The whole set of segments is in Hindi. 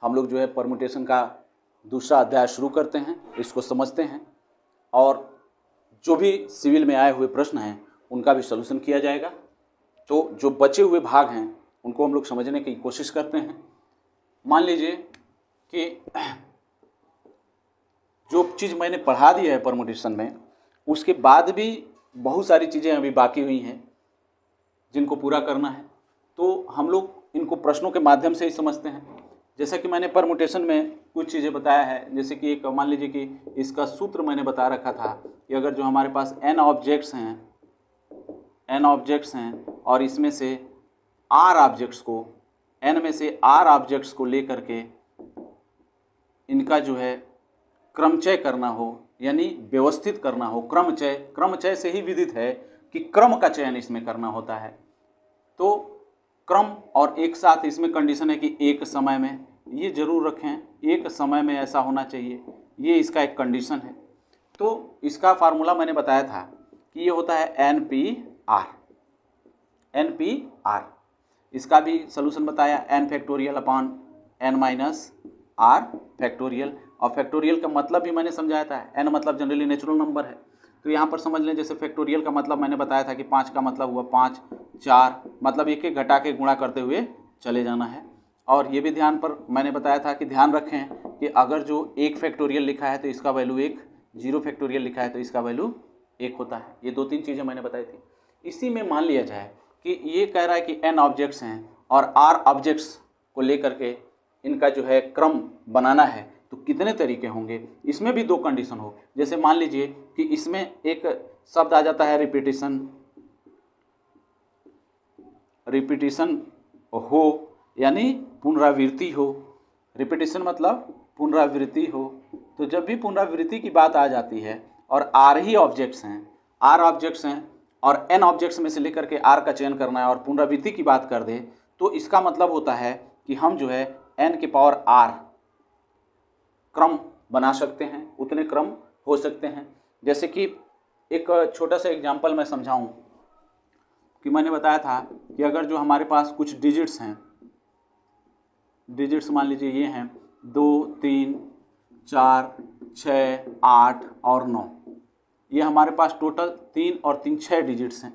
हम लोग जो है परमुटेशन का दूसरा अध्याय शुरू करते हैं, इसको समझते हैं और जो भी सिविल में आए हुए प्रश्न हैं उनका भी सलूशन किया जाएगा। तो जो बचे हुए भाग हैं उनको हम लोग समझने की कोशिश करते हैं। मान लीजिए कि जो चीज़ मैंने पढ़ा दी है परमुटेशन में, उसके बाद भी बहुत सारी चीज़ें अभी बाकी हुई हैं जिनको पूरा करना है, तो हम लोग इनको प्रश्नों के माध्यम से ही समझते हैं। जैसा कि मैंने परमुटेशन में कुछ चीज़ें बताया है, जैसे कि एक मान लीजिए कि इसका सूत्र मैंने बता रखा था कि अगर जो हमारे पास n ऑब्जेक्ट्स हैं और इसमें से r ऑब्जेक्ट्स को, n में से r ऑब्जेक्ट्स को लेकर के इनका जो है क्रमचय करना हो, यानी व्यवस्थित करना हो, क्रमचय से ही विदित है कि क्रम का चयन इसमें करना होता है। तो क्रम और एक साथ इसमें कंडीशन है कि एक समय में, ये जरूर रखें, एक समय में ऐसा होना चाहिए, ये इसका एक कंडीशन है। तो इसका फार्मूला मैंने बताया था कि ये होता है NPR। इसका भी सलूशन बताया, n factorial upon n minus r factorial. और फैक्टोरियल का मतलब भी मैंने समझाया था, n मतलब जनरली नेचुरल नंबर है। तो यहाँ पर समझ लें, जैसे फैक्टोरियल का मतलब मैंने बताया था कि 5 का मतलब हुआ 5, 4 मतलब एक एक घटा के गुणा करते हुए चले जाना है। और ये भी ध्यान पर मैंने बताया था कि ध्यान रखें कि अगर जो 1 फैक्टोरियल लिखा है तो इसका वैल्यू 1, 0 फैक्टोरियल लिखा है तो इसका वैल्यू 1 होता है। ये 2-3 चीज़ें मैंने बताई थी। इसी में मान लिया जाए कि ये कह रहा है कि n ऑब्जेक्ट्स हैं और r ऑब्जेक्ट्स को लेकर के इनका जो है क्रम बनाना है, तो कितने तरीके होंगे। इसमें भी 2 कंडीशन हो। जैसे मान लीजिए कि इसमें एक शब्द आ जाता है रिपीटिशन हो, यानी पुनरावृत्ति हो। रिपीटिशन मतलब पुनरावृत्ति हो। तो जब भी पुनरावृत्ति की बात आ जाती है और r ही ऑब्जेक्ट्स हैं और n ऑब्जेक्ट्स में से लेकर के r का चयन करना है और पुनरावृत्ति की बात कर दे, तो इसका मतलब होता है कि हम जो है n की पावर r क्रम बना सकते हैं, उतने क्रम हो सकते हैं। जैसे कि एक छोटा सा एग्जांपल मैं समझाऊं कि मैंने बताया था कि अगर जो हमारे पास कुछ डिजिट्स हैं, डिजिट्स मान लीजिए ये हैं 2, 3, 4, 6, 8 और 9, ये हमारे पास टोटल 3 और 3 6 डिजिट्स हैं,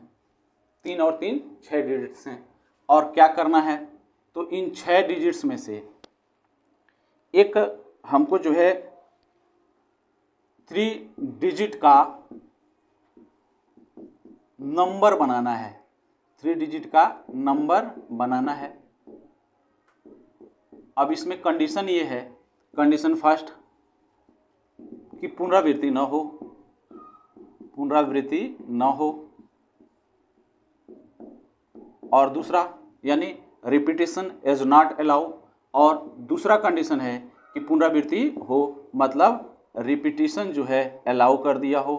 3 और 3 6 डिजिट्स हैं। और क्या करना है, तो इन 6 डिजिट्स में से एक हमको जो है 3 डिजिट का नंबर बनाना है, 3 डिजिट का नंबर बनाना है। अब इसमें कंडीशन ये है, कंडीशन फर्स्ट कि पुनरावृत्ति न हो, और दूसरा यानी रिपीटिशन इज नॉट अलाउ, और दूसरा कंडीशन है कि पुनरावृत्ति हो, मतलब रिपीटिशन जो है अलाउ कर दिया हो।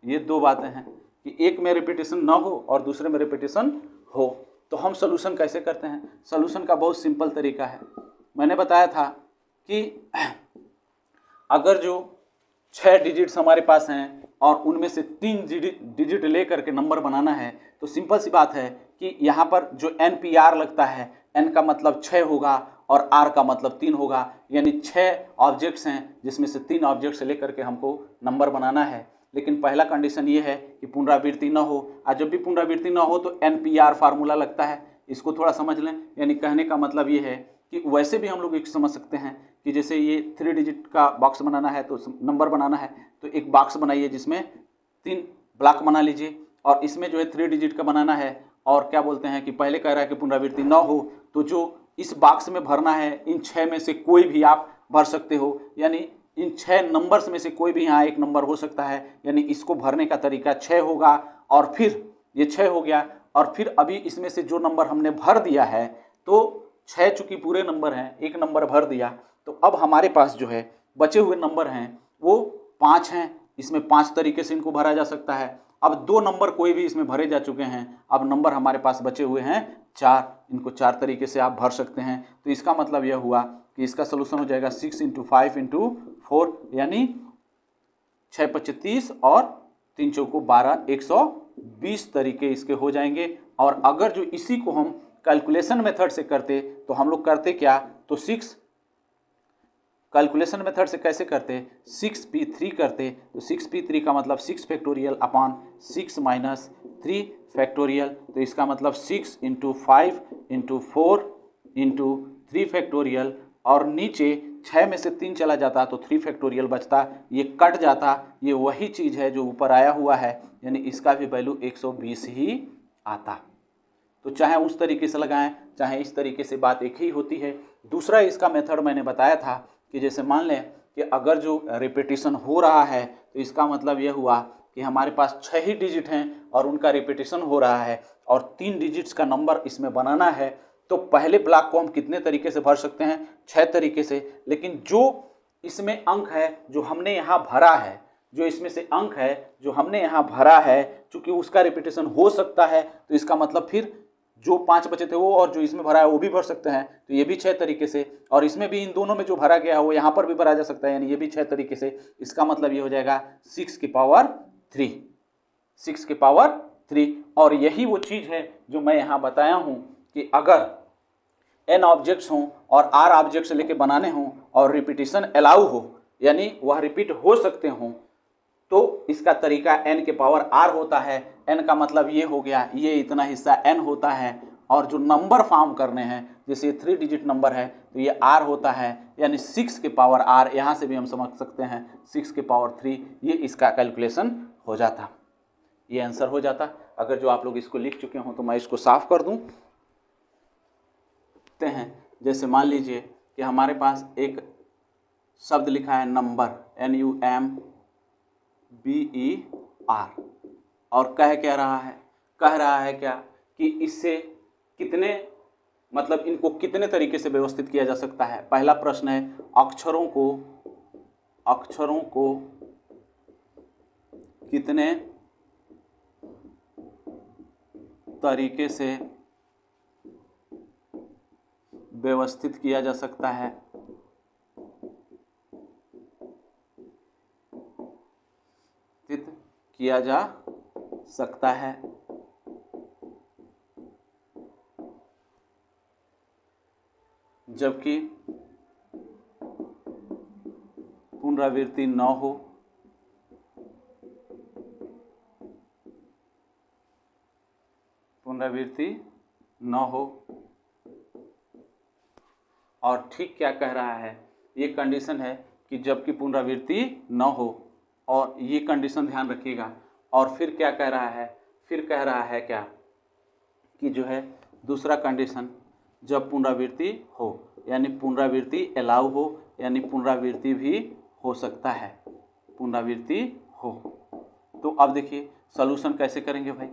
ये 2 बातें हैं कि एक में रिपीटिशन ना हो और दूसरे में रिपीटिशन हो। तो हम सॉल्यूशन कैसे करते हैं? सॉल्यूशन का बहुत सिंपल तरीका है। मैंने बताया था कि अगर जो 6 डिजिट्स हमारे पास हैं और उनमें से 3 डिजिट लेकर के नंबर बनाना है, तो सिंपल सी बात है कि यहाँ पर जो NPR लगता है, n का मतलब 6 होगा और r का मतलब 3 होगा, यानी 6 ऑब्जेक्ट्स हैं जिसमें से 3 ऑब्जेक्ट्स लेकर के हमको नंबर बनाना है। लेकिन पहला कंडीशन ये है कि पुनरावृत्ति न हो, और जब भी पुनरावृत्ति न हो तो NPR फार्मूला लगता है। इसको थोड़ा समझ लें, यानी कहने का मतलब ये है कि वैसे भी हम लोग एक समझ सकते हैं कि जैसे ये 3 डिजिट का बॉक्स बनाना है, तो नंबर बनाना है, तो एक बॉक्स बनाइए जिसमें 3 ब्लॉक बना लीजिए, और इसमें जो है 3 डिजिट का बनाना है। और क्या बोलते हैं कि पहले कह रहा है कि पुनरावृत्ति न हो, तो जो इस बॉक्स में भरना है इन 6 में से कोई भी आप भर सकते हो, यानी इन 6 नंबर्स में से कोई भी यहाँ एक नंबर हो सकता है, यानी इसको भरने का तरीका 6 होगा। और फिर ये 6 हो गया, और फिर अभी इसमें से जो नंबर हमने भर दिया है, तो 6 चूंकि पूरे नंबर हैं, एक नंबर भर दिया, तो अब हमारे पास जो है बचे हुए नंबर हैं वो 5 हैं। इसमें 5 तरीके से इनको भरा जा सकता है। अब 2 नंबर कोई भी इसमें भरे जा चुके हैं, अब नंबर हमारे पास बचे हुए हैं 4, इनको 4 तरीके से आप भर सकते हैं। तो इसका मतलब यह हुआ कि इसका सलूशन हो जाएगा 6 × 5 × 4, यानी 6 × 5 = 30 और 3 × 4 = 12, 120 तरीके इसके हो जाएंगे। और अगर जो इसी को हम कैलकुलेशन मेथड से करते तो हम लोग करते क्या, तो 6 कैलकुलेशन मेथड से कैसे करते, 6p3 करते, तो 6p3 का मतलब 6 फैक्टोरियल अपॉन 6 माइनस 3 फैक्टोरियल, तो इसका मतलब 6 इंटू 5 इंटू 4 इंटू 3 फैक्टोरियल, और नीचे 6 में से 3 चला जाता तो 3 फैक्टोरियल बचता, ये कट जाता, ये वही चीज़ है जो ऊपर आया हुआ है, यानी इसका भी वैल्यू 120 ही आता। तो चाहे उस तरीके से लगाएं चाहे इस तरीके से, बात एक ही होती है। दूसरा इसका मेथड मैंने बताया था कि जैसे मान लें कि अगर जो रिपीटिशन हो रहा है तो इसका मतलब यह हुआ कि हमारे पास 6 ही डिजिट हैं और उनका रिपीटिशन हो रहा है और 3 डिजिट्स का नंबर इसमें बनाना है, तो पहले ब्लॉक को हम कितने तरीके से भर सकते हैं, 6 तरीके से। लेकिन जो इसमें अंक है जो हमने यहाँ भरा है, जो इसमें से अंक है जो हमने यहाँ भरा है, चूंकि उसका रिपीटिशन हो सकता है, तो इसका मतलब फिर जो 5 बचे थे वो और जो इसमें भरा है वो भी भर सकते हैं, तो ये भी 6 तरीके से, और इसमें भी इन दोनों में जो भरा गया है वो यहाँ पर भी भरा जा सकता है, यानी ये भी 6 तरीके से। इसका मतलब ये हो जाएगा 6 की पावर 3, 6 की पावर 3। और यही वो चीज़ है जो मैं यहाँ बताया हूँ कि अगर n ऑब्जेक्ट्स हों और r ऑब्जेक्ट्स लेके बनाने हों और रिपीटिशन अलाउ हो, यानी वह रिपीट हो सकते हों, तो इसका तरीका n के पावर r होता है। n का मतलब ये हो गया, ये इतना हिस्सा n होता है, और जो नंबर फॉर्म करने हैं जैसे 3 डिजिट नंबर है तो ये r होता है, यानी 6 के पावर r, यहाँ से भी हम समझ सकते हैं 6 के पावर 3, ये इसका कैलकुलेशन हो जाता, ये आंसर हो जाता। अगर जो आप लोग इसको लिख चुके हों तो मैं इसको साफ कर दूँ हैं। जैसे मान लीजिए कि हमारे पास एक शब्द लिखा है नंबर, NUMBER, और कह रहा है क्या कि इससे कितने, मतलब इनको कितने तरीके से व्यवस्थित किया जा सकता है। पहला प्रश्न है अक्षरों को कितने तरीके से व्यवस्थित किया जा सकता है, जबकि पुनरावृत्ति न हो, और ठीक क्या कह रहा है, ये कंडीशन है कि जबकि पुनरावृत्ति न हो, और ये कंडीशन ध्यान रखिएगा। और फिर क्या कह रहा है, फिर कह रहा है क्या कि जो है दूसरा कंडीशन जब पुनरावृत्ति हो, यानी पुनरावृत्ति अलाउ हो, यानी पुनरावृत्ति भी हो सकता है, पुनरावृत्ति हो। तो अब देखिए सॉल्यूशन कैसे करेंगे भाई।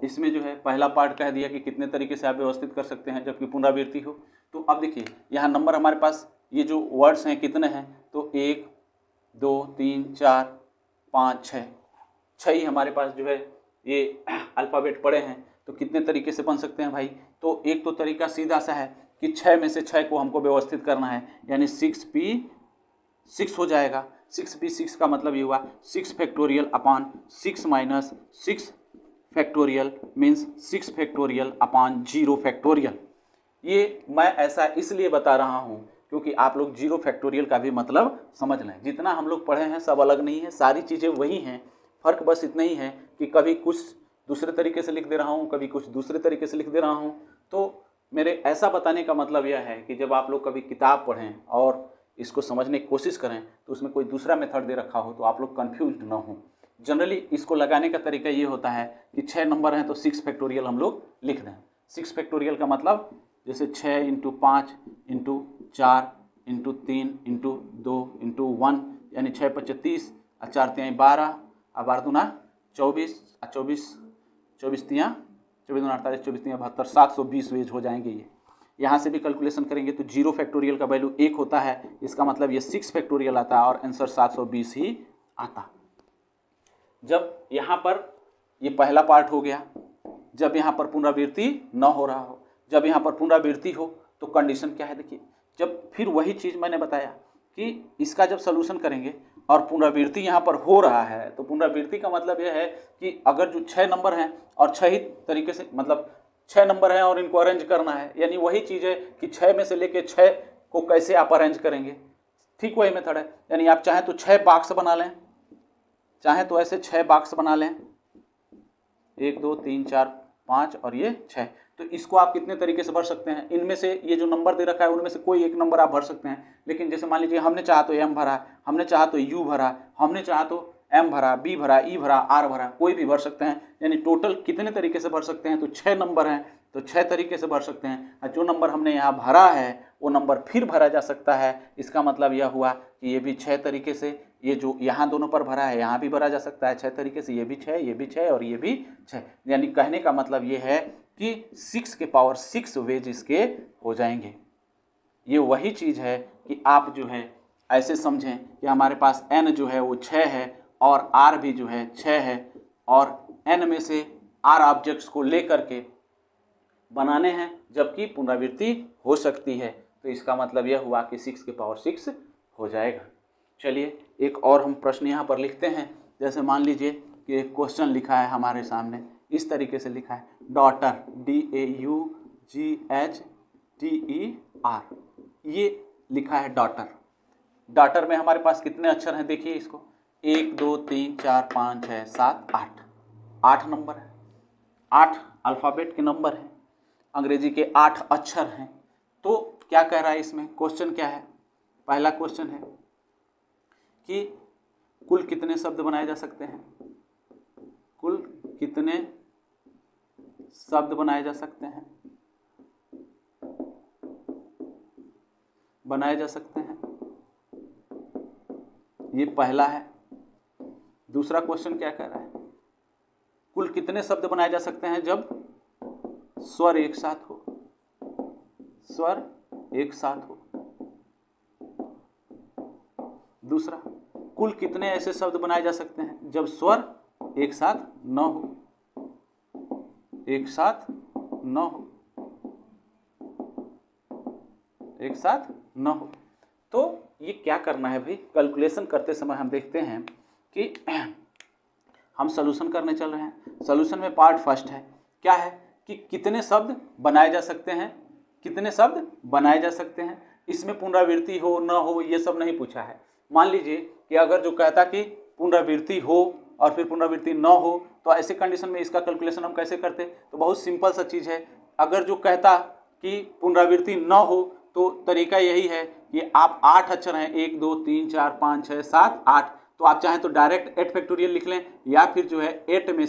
इसमें जो है पहला पार्ट कह दिया कि कितने तरीके से आप व्यवस्थित कर सकते हैं जबकि पुनरावृत्ति हो। तो अब देखिए यहाँ नंबर हमारे पास ये जो वर्ड्स हैं कितने हैं, तो 1 2 3 4 5 6 ही हमारे पास जो है ये अल्फ़ाबेट पड़े हैं। तो कितने तरीके से बन सकते हैं भाई, तो एक तो तरीका सीधा सा है कि 6 में से 6 को हमको व्यवस्थित करना है, यानी 6p6 हो जाएगा। 6p6 का मतलब ये हुआ 6 factorial upon 6 minus 6 factorial means 6 factorial upon 0 factorial. ये मैं ऐसा इसलिए बता रहा हूँ क्योंकि आप लोग 0 फैक्टोरियल का भी मतलब समझ लें। जितना हम लोग पढ़े हैं सब अलग नहीं है, सारी चीज़ें वही हैं, फ़र्क बस इतना ही है कि कभी कुछ दूसरे तरीके से लिख दे रहा हूँ, कभी कुछ दूसरे तरीके से लिख दे रहा हूँ। तो मेरे ऐसा बताने का मतलब यह है कि जब आप लोग कभी किताब पढ़ें और इसको समझने की कोशिश करें तो उसमें कोई दूसरा मेथड दे रखा हो तो आप लोग कन्फ्यूज्ड ना हो। जनरली इसको लगाने का तरीका ये होता है कि 6 नंबर हैं तो 6 फैक्टोरियल हम लोग लिख दें। 6 फैक्टोरियल का मतलब जैसे 6 into 5 into 4 into 3 into 2 into 1, यानी 6 × 5 = 30 और 4 × 3 = 12 और 12 दूना 24 और 24 24 × 3 = 48 24 × 3 = 72 720 वेज हो जाएंगे। ये यहाँ से भी कैलकुलेशन करेंगे तो 0 फैक्टोरियल का वैल्यू 1 होता है, इसका मतलब ये 6 फैक्टोरियल आता है और आंसर 720 ही आता। जब यहाँ पर ये पहला पार्ट हो गया, जब यहाँ पर पुनरावृत्ति न हो रहा हो, जब यहाँ पर पुनरावृत्ति हो तो कंडीशन क्या है देखिए। जब फिर वही चीज़ मैंने बताया कि इसका जब सलूशन करेंगे और पुनरावृत्ति यहाँ पर हो रहा है तो पुनरावृत्ति का मतलब यह है कि अगर जो 6 नंबर हैं और 6 ही तरीके से, मतलब 6 नंबर हैं और इनको अरेंज करना है, यानी वही चीज़ है कि 6 में से लेके 6 को कैसे आप अरेंज करेंगे, ठीक वही मेथड है। यानी आप चाहें तो 6 बॉक्स बना लें, चाहें तो ऐसे 6 बॉक्स बना लें, 1 2 3 4 5 और ये 6। तो इसको आप कितने तरीके से भर सकते हैं, इनमें से ये जो नंबर दे रखा है उनमें से कोई एक नंबर आप भर सकते हैं। लेकिन जैसे मान लीजिए हमने चाहा तो एम भरा, हमने चाहा तो यू भरा, हमने चाहा तो एम भरा, बी भरा, ई भरा, आर भरा, कोई भी भर सकते हैं। यानी टोटल कितने तरीके से भर सकते हैं, तो 6 नंबर हैं तो 6 तरीके से भर सकते हैं। और जो नंबर हमने यहाँ भरा है वो नंबर फिर भरा जा सकता है। इसका मतलब यह हुआ कि ये भी 6 तरीके से, ये जो यहाँ दोनों पर भरा है यहाँ भी भरा जा सकता है 6 तरीके से, ये भी 6, ये भी 6 और ये भी 6। यानी कहने का मतलब ये है कि 6 के पावर 6 वेज इसके हो जाएंगे। ये वही चीज़ है कि आप जो है ऐसे समझें कि हमारे पास n जो है वो 6 है और r भी जो है 6 है, और n में से r ऑब्जेक्ट्स को लेकर के बनाने हैं, जबकि पुनरावृत्ति हो सकती है। तो इसका मतलब यह हुआ कि 6 के पावर 6 हो जाएगा। चलिए एक और हम प्रश्न यहाँ पर लिखते हैं। जैसे मान लीजिए कि एक क्वेश्चन लिखा है हमारे सामने, इस तरीके से लिखा है, डॉटर DAUGHTER, ये लिखा है डॉटर। डॉटर में हमारे पास कितने अक्षर हैं, देखिए इसको, 1 2 3 4 5 6 7 8, 8 नंबर है, 8 अल्फ़ाबेट के नंबर हैं, अंग्रेजी के 8 अक्षर हैं। तो क्या कह रहा है इसमें, क्वेश्चन क्या है, पहला क्वेश्चन है कि कुल कितने शब्द बनाए जा सकते हैं, कुल कितने शब्द बनाए जा सकते हैं, बनाए जा सकते हैं, ये पहला है। दूसरा क्वेश्चन क्या कह रहा है, कुल कितने शब्द बनाए जा सकते हैं जब स्वर एक साथ हो, स्वर एक साथ हो। दूसरा, कुल कितने ऐसे शब्द बनाए जा सकते हैं जब स्वर एक साथ न हो, एक साथ न हो, एक साथ न हो। तो ये क्या करना है भाई, कैलकुलेशन करते समय हम देखते हैं कि हम सॉल्यूशन करने चल रहे हैं। सॉल्यूशन में पार्ट फर्स्ट है, क्या है कि कितने शब्द बनाए जा सकते हैं, कितने शब्द बनाए जा सकते हैं। इसमें पुनरावृत्ति हो न हो ये सब नहीं पूछा है। मान लीजिए कि अगर जो कहता कि पुनरावृत्ति हो और फिर पुनरावृत्ति न हो, तो ऐसे कंडीशन में इसका कैलकुलेशन हम कैसे करते, तो बहुत सिंपल सा चीज़ है। अगर जो कहता कि पुनरावृत्ति न हो तो तरीका यही है कि आप 8 अक्षर हैं, 1 2 3 4 5 6 7 8, तो आप चाहें तो डायरेक्ट 8 फैक्टोरियल लिख लें, या फिर जो है 8 में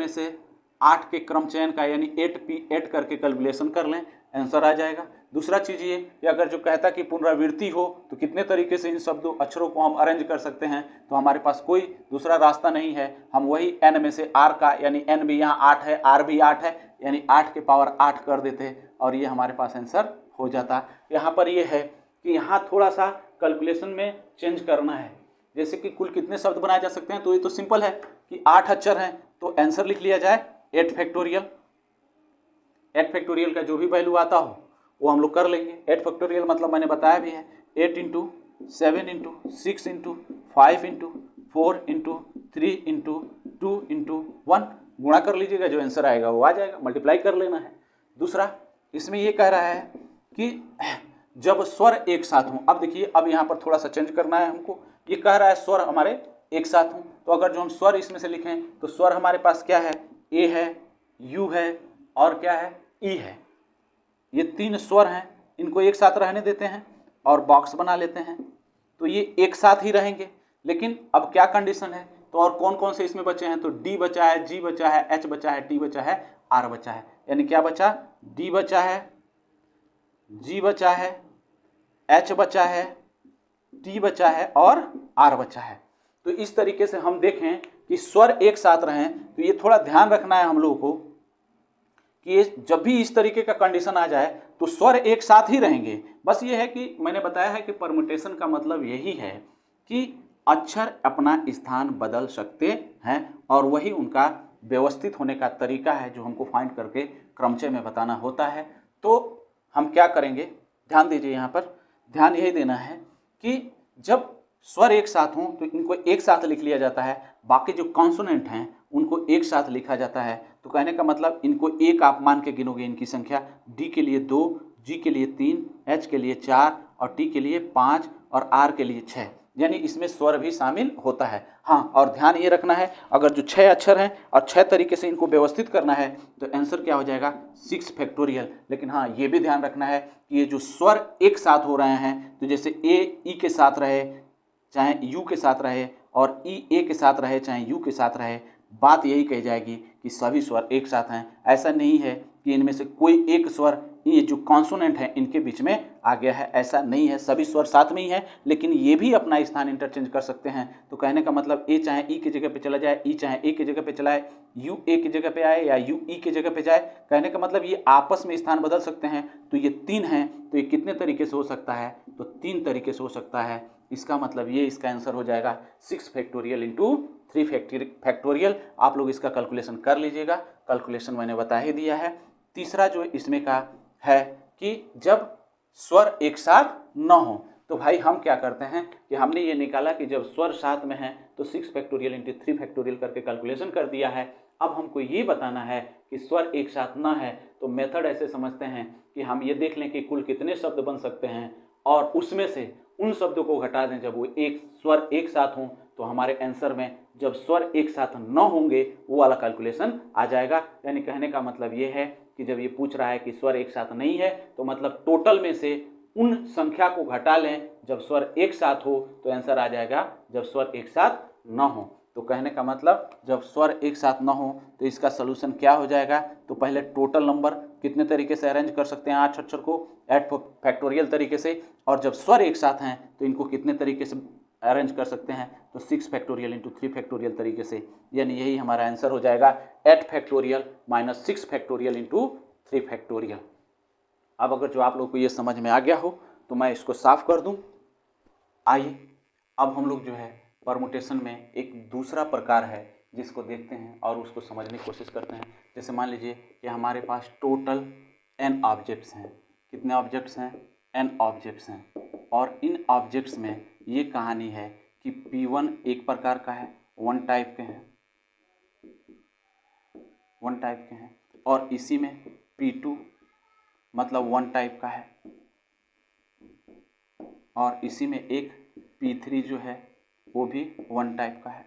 से 8 के क्रम चयन का यानी 8 करके कैलकुलेशन कर लें, आंसर आ जाएगा। दूसरा चीज़ ये कि अगर जो कहता कि पुनरावृत्ति हो तो कितने तरीके से इन शब्दों अक्षरों को हम अरेंज कर सकते हैं, तो हमारे पास कोई दूसरा रास्ता नहीं है। हम वही n में से r का, यानी n भी यहाँ 8 है, r भी 8 है, यानी 8 के पावर 8 कर देते और ये हमारे पास आंसर हो जाता। यहाँ पर ये है कि यहाँ थोड़ा सा कैलकुलेशन में चेंज करना है। जैसे कि कुल कितने शब्द बनाए जा सकते हैं, तो ये तो सिंपल है कि 8 अक्षर हैं, तो आंसर लिख लिया जाए 8 फैक्टोरियल। 8 फैक्टोरियल का जो भी वैल्यू आता हो वो हम लोग कर लेंगे। 8 फैक्टोरियल मतलब मैंने बताया भी है, 8 × 7 × 6 × 5 × 4 × 3 × 2 × 1 गुणा कर लीजिएगा, जो आंसर आएगा वो आ जाएगा, मल्टीप्लाई कर लेना है। दूसरा, इसमें ये कह रहा है कि जब स्वर एक साथ हों। अब देखिए, अब यहाँ पर थोड़ा सा चेंज करना है हमको। ये कह रहा है स्वर हमारे एक साथ हों, तो अगर जो हम स्वर इसमें से लिखें तो स्वर हमारे पास क्या है, ए है, यू है और क्या है, ई है। ये 3 स्वर हैं, इनको एक साथ रहने देते हैं और बॉक्स बना लेते हैं, तो ये एक साथ ही रहेंगे। लेकिन अब क्या कंडीशन है, तो और कौन कौन से इसमें बचे हैं, तो डी बचा है, जी बचा है, एच बचा है, टी बचा है, आर बचा है। यानी क्या बचा, डी बचा है, जी बचा है, एच बचा है, टी बचा है और आर बचा है। तो इस तरीके से हम देखें कि स्वर एक साथ रहें, तो ये थोड़ा ध्यान रखना है हम लोगों को कि जब भी इस तरीके का कंडीशन आ जाए तो स्वर एक साथ ही रहेंगे। बस ये है कि मैंने बताया है कि परम्यूटेशन का मतलब यही है कि अक्षर अपना स्थान बदल सकते हैं और वही उनका व्यवस्थित होने का तरीका है जो हमको फाइंड करके क्रमचय में बताना होता है। तो हम क्या करेंगे, ध्यान दीजिए, यहाँ पर ध्यान यही देना है कि जब स्वर एक साथ हों तो इनको एक साथ लिख लिया जाता है, बाकी जो कॉन्सोनेंट हैं उनको एक साथ लिखा जाता है। तो तो कहने का मतलब इनको एक आप मान के गिनोगे इनकी संख्या, डी के लिए 2, जी के लिए 3, एच के लिए 4 और टी के लिए 5 और आर के लिए 6, यानी इसमें स्वर भी शामिल होता है। हाँ, और ध्यान ये रखना है, अगर जो 6 अक्षर हैं और 6 तरीके से इनको व्यवस्थित करना है तो आंसर क्या हो जाएगा 6 फैक्टोरियल। लेकिन हाँ, ये भी ध्यान रखना है कि ये जो स्वर एक साथ हो रहे हैं, तो जैसे ए ई के साथ रहे चाहे यू के साथ रहे और ई ए के साथ रहे चाहे यू के साथ रहे, बात यही कही जाएगी कि सभी स्वर एक साथ हैं। ऐसा नहीं है कि इनमें से कोई एक स्वर, ये जो कॉन्सोनेंट है इनके बीच में आ गया है, ऐसा नहीं है, सभी स्वर साथ में ही है, लेकिन ये भी अपना स्थान इंटरचेंज कर सकते हैं। तो कहने का मतलब ए चाहे ई की जगह पे चला जाए, ई चाहे ए की जगह पे चला जाए, यू ए की जगह पे आए या यू ई की जगह पे जाए, कहने का मतलब ये आपस में स्थान बदल सकते हैं। तो ये 3 हैं, तो ये कितने तरीके से हो सकता है, तो 3 तरीके से हो सकता है। इसका मतलब ये इसका आंसर हो जाएगा 6 फैक्टोरियल इंटू 3 फैक्टोरियल। आप लोग इसका कैलकुलेशन कर लीजिएगा, कैलकुलेशन मैंने बता ही दिया है। तीसरा जो इसमें का है कि जब स्वर एक साथ न हो, तो भाई हम क्या करते हैं कि हमने ये निकाला कि जब स्वर साथ में है तो 6 फैक्टोरियल इंटू 3 फैक्टोरियल करके कैलकुलेशन कर दिया है। अब हमको ये बताना है कि स्वर एक साथ न है, तो मेथड ऐसे समझते हैं कि हम ये देख लें कि कुल कितने शब्द बन सकते हैं और उसमें से उन शब्दों को घटा दें जब वो एक स्वर एक साथ हों, तो हमारे आंसर में जब स्वर एक साथ न होंगे वो वाला कैलकुलेशन आ जाएगा। यानी कहने का मतलब ये है कि जब ये पूछ रहा है कि स्वर एक साथ नहीं है, तो मतलब टोटल में से उन संख्या को घटा लें जब स्वर एक साथ हो, तो आंसर आ जाएगा जब स्वर एक साथ न हो। तो कहने का मतलब जब स्वर एक साथ न हो तो इसका सोल्यूशन क्या हो जाएगा, तो पहले टोटल नंबर कितने तरीके से अरेंज कर सकते हैं 8 अक्षर को 8 फैक्टोरियल तरीके से, और जब स्वर एक साथ हैं तो इनको कितने तरीके से अरेंज कर सकते हैं, तो 6 फैक्टोरियल इंटू 3 फैक्टोरियल तरीके से। यानी यही हमारा आंसर हो जाएगा 8 factorial minus 6 factorial into 3 factorial. अब अगर जो आप लोग को ये समझ में आ गया हो तो मैं इसको साफ कर दूं। आइए अब हम लोग जो है परमुटेशन में एक दूसरा प्रकार है जिसको देखते हैं और उसको समझने की कोशिश करते हैं। जैसे मान लीजिए कि हमारे पास टोटल n ऑब्जेक्ट्स हैं। कितने ऑब्जेक्ट्स हैं, n ऑब्जेक्ट्स हैं, और इन ऑब्जेक्ट्स में ये कहानी है कि P1 एक प्रकार का है, वन टाइप के हैं, और इसी में P2 मतलब वन टाइप का है, और इसी में एक P3 जो है वो भी वन टाइप का है।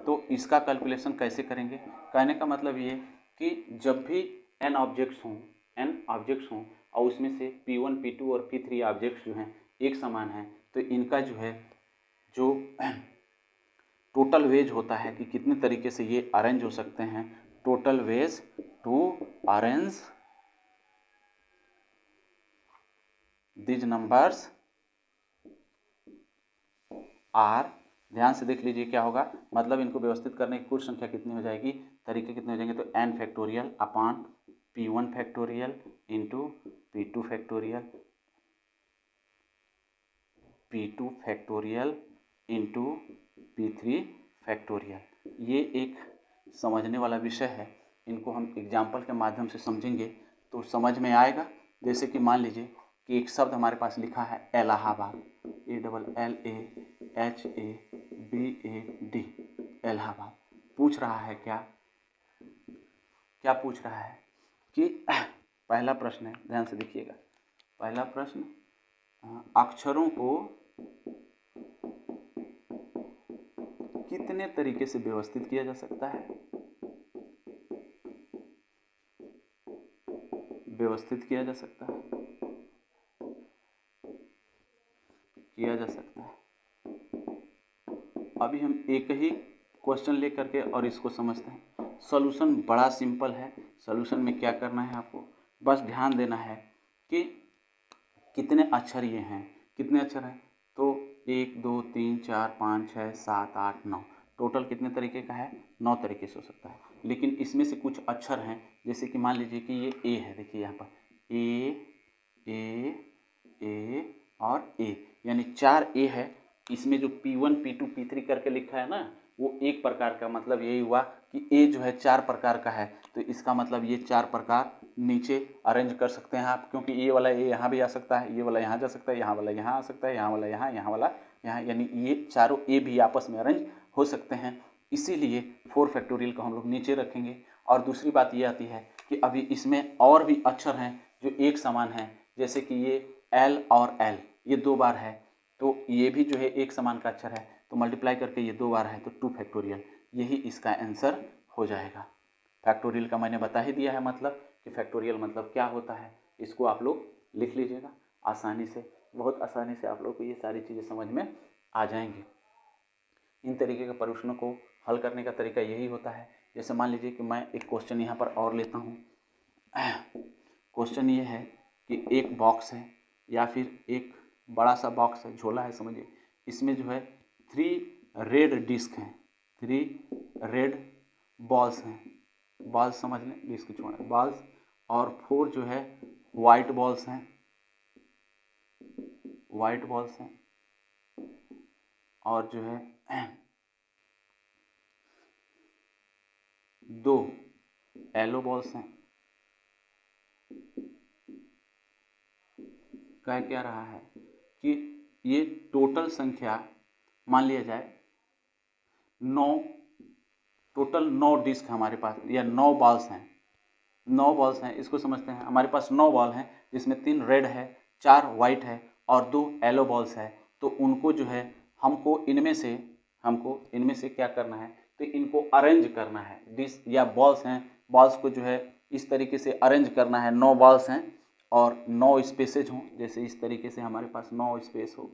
तो इसका कैलकुलेशन कैसे करेंगे, कहने का मतलब ये कि जब भी n ऑब्जेक्ट्स हों और उसमें से P1, P2 और P3 ऑब्जेक्ट्स जो हैं एक समान हैं, तो इनका जो है जो टोटल वेज होता है कि कितने तरीके से ये अरेंज हो सकते हैं, total ways to arrange these numbers are, ध्यान से देख लीजिए क्या होगा, मतलब इनको व्यवस्थित करने की कुल संख्या कितनी हो जाएगी, तरीके कितने हो जाएंगे, तो n factorial upon P1 factorial into P2 factorial, P2 factorial into P3 factorial. ये एक समझने वाला विषय है, इनको हम एग्जाम्पल के माध्यम से समझेंगे तो समझ में आएगा। जैसे कि मान लीजिए कि एक शब्द हमारे पास लिखा है इलाहाबाद, ALLAHABAD, इलाहाबाद। पूछ रहा है क्या पूछ रहा है कि पहला प्रश्न है, ध्यान से देखिएगा, पहला प्रश्न अक्षरों को कितने तरीके से व्यवस्थित किया जा सकता है, किया जा सकता है। अभी हम एक ही क्वेश्चन लेकर के और इसको समझते हैं। सॉल्यूशन बड़ा सिंपल है। सॉल्यूशन में क्या करना है, आपको बस ध्यान देना है कि कितने अक्षर ये हैं, कितने अक्षर हैं, तो 1 2 3 4 5 6 7 8 9, टोटल कितने तरीके का है, 9 तरीके से हो सकता है। लेकिन इसमें से कुछ अक्षर हैं, जैसे कि मान लीजिए कि ये ए है, देखिए यहाँ पर ए और ए, यानी 4 ए है। इसमें जो P1 P2 P3 करके लिखा है ना, वो एक प्रकार का, मतलब यही हुआ कि ए जो है 4 प्रकार का है, तो इसका मतलब ये 4 प्रकार नीचे अरेंज कर सकते हैं आप, क्योंकि ये वाला ए यहाँ भी आ सकता है, ये वाला यहाँ जा सकता है, यहाँ वाला यहाँ आ सकता है, यहाँ वाला यहाँ, यहाँ वाला यहाँ, यानी ये चारों ए भी आपस में अरेंज हो सकते हैं। इसीलिए 4 फैक्टोरियल को हम लोग नीचे रखेंगे और दूसरी बात ये आती है कि अभी इसमें और भी अक्षर हैं जो एक समान हैं, जैसे कि ये एल और एल ये 2 बार है, तो ये भी जो है एक समान का अक्षर है, तो मल्टीप्लाई करके ये 2 बार है तो 2 फैक्टोरियल, यही इसका आंसर हो जाएगा। फैक्टोरियल का मैंने बता ही दिया है मतलब कि फैक्टोरियल मतलब क्या होता है, इसको आप लोग लिख लीजिएगा आसानी से, बहुत आसानी से आप लोग को ये सारी चीज़ें समझ में आ जाएंगी। इन तरीके के प्रश्नों को हल करने का तरीका यही होता है। जैसे मान लीजिए कि मैं एक क्वेश्चन यहाँ पर और लेता हूँ। क्वेश्चन ये है कि एक बॉक्स है या फिर एक बड़ा सा बॉक्स है, झोला है समझिए, इसमें जो है 3 रेड डिस्क हैं, 3 रेड बॉल्स हैं, बॉल्स समझ लें, डिस्क छोड़ें बॉल्स, और 4 जो है वाइट बॉल्स हैं, वाइट बॉल्स हैं, और जो है 2 येलो बॉल्स हैं। कह क्या रहा है कि ये टोटल संख्या मान लिया जाए 9, टोटल 9 डिस्क हमारे पास या 9 बॉल्स हैं, 9 बॉल्स हैं, इसको समझते हैं। हमारे पास 9 बॉल हैं जिसमें 3 रेड है, 4 वाइट है और 2 येलो बॉल्स है। तो उनको जो है हमको इनमें से क्या करना है, तो इनको अरेंज करना है। डिस्क या बॉल्स हैं, बॉल्स को जो है इस तरीके से अरेंज करना है। 9 बॉल्स हैं और 9 स्पेसेज हों, जैसे इस तरीके से हमारे पास 9 स्पेस हो,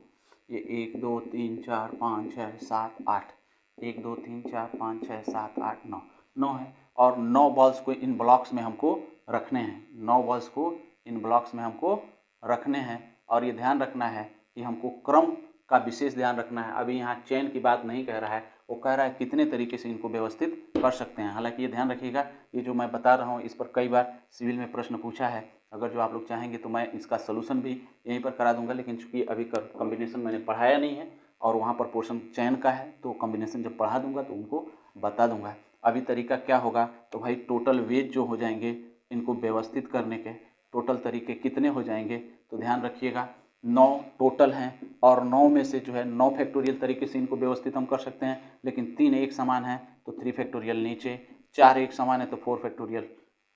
ये 1 2 3 4 5 6 7 8, 1 2 3 4 5 6 7 8 9, 9 है। और 9 बॉल्स को इन ब्लॉक्स में हमको रखने हैं, 9 बॉल्स को इन ब्लॉक्स में हमको रखने हैं। और ये ध्यान रखना है कि हमको क्रम का विशेष ध्यान रखना है। अभी यहाँ चेन की बात नहीं कह रहा है, वो कह रहा है कितने तरीके से इनको व्यवस्थित कर सकते हैं। हालांकि ये ध्यान रखिएगा, ये जो मैं बता रहा हूँ इस पर कई बार सिविल में प्रश्न पूछा है। अगर जो आप लोग चाहेंगे तो मैं इसका सलूशन भी यहीं पर करा दूंगा, लेकिन चूंकि अभी कॉम्बिनेशन मैंने पढ़ाया नहीं है और वहाँ पर पोर्शन चयन का है, तो कॉम्बिनेशन जब पढ़ा दूंगा तो उनको बता दूंगा। अभी तरीका क्या होगा, तो भाई टोटल वेज जो हो जाएंगे इनको व्यवस्थित करने के, टोटल तरीके कितने हो जाएंगे, तो ध्यान रखिएगा 9 टोटल हैं और 9 में से जो है 9 फैक्टोरियल तरीके से इनको व्यवस्थित हम कर सकते हैं, लेकिन 3 एक समान है तो 3 फैक्टोरियल नीचे, 4 एक समान है तो 4 फैक्टोरियल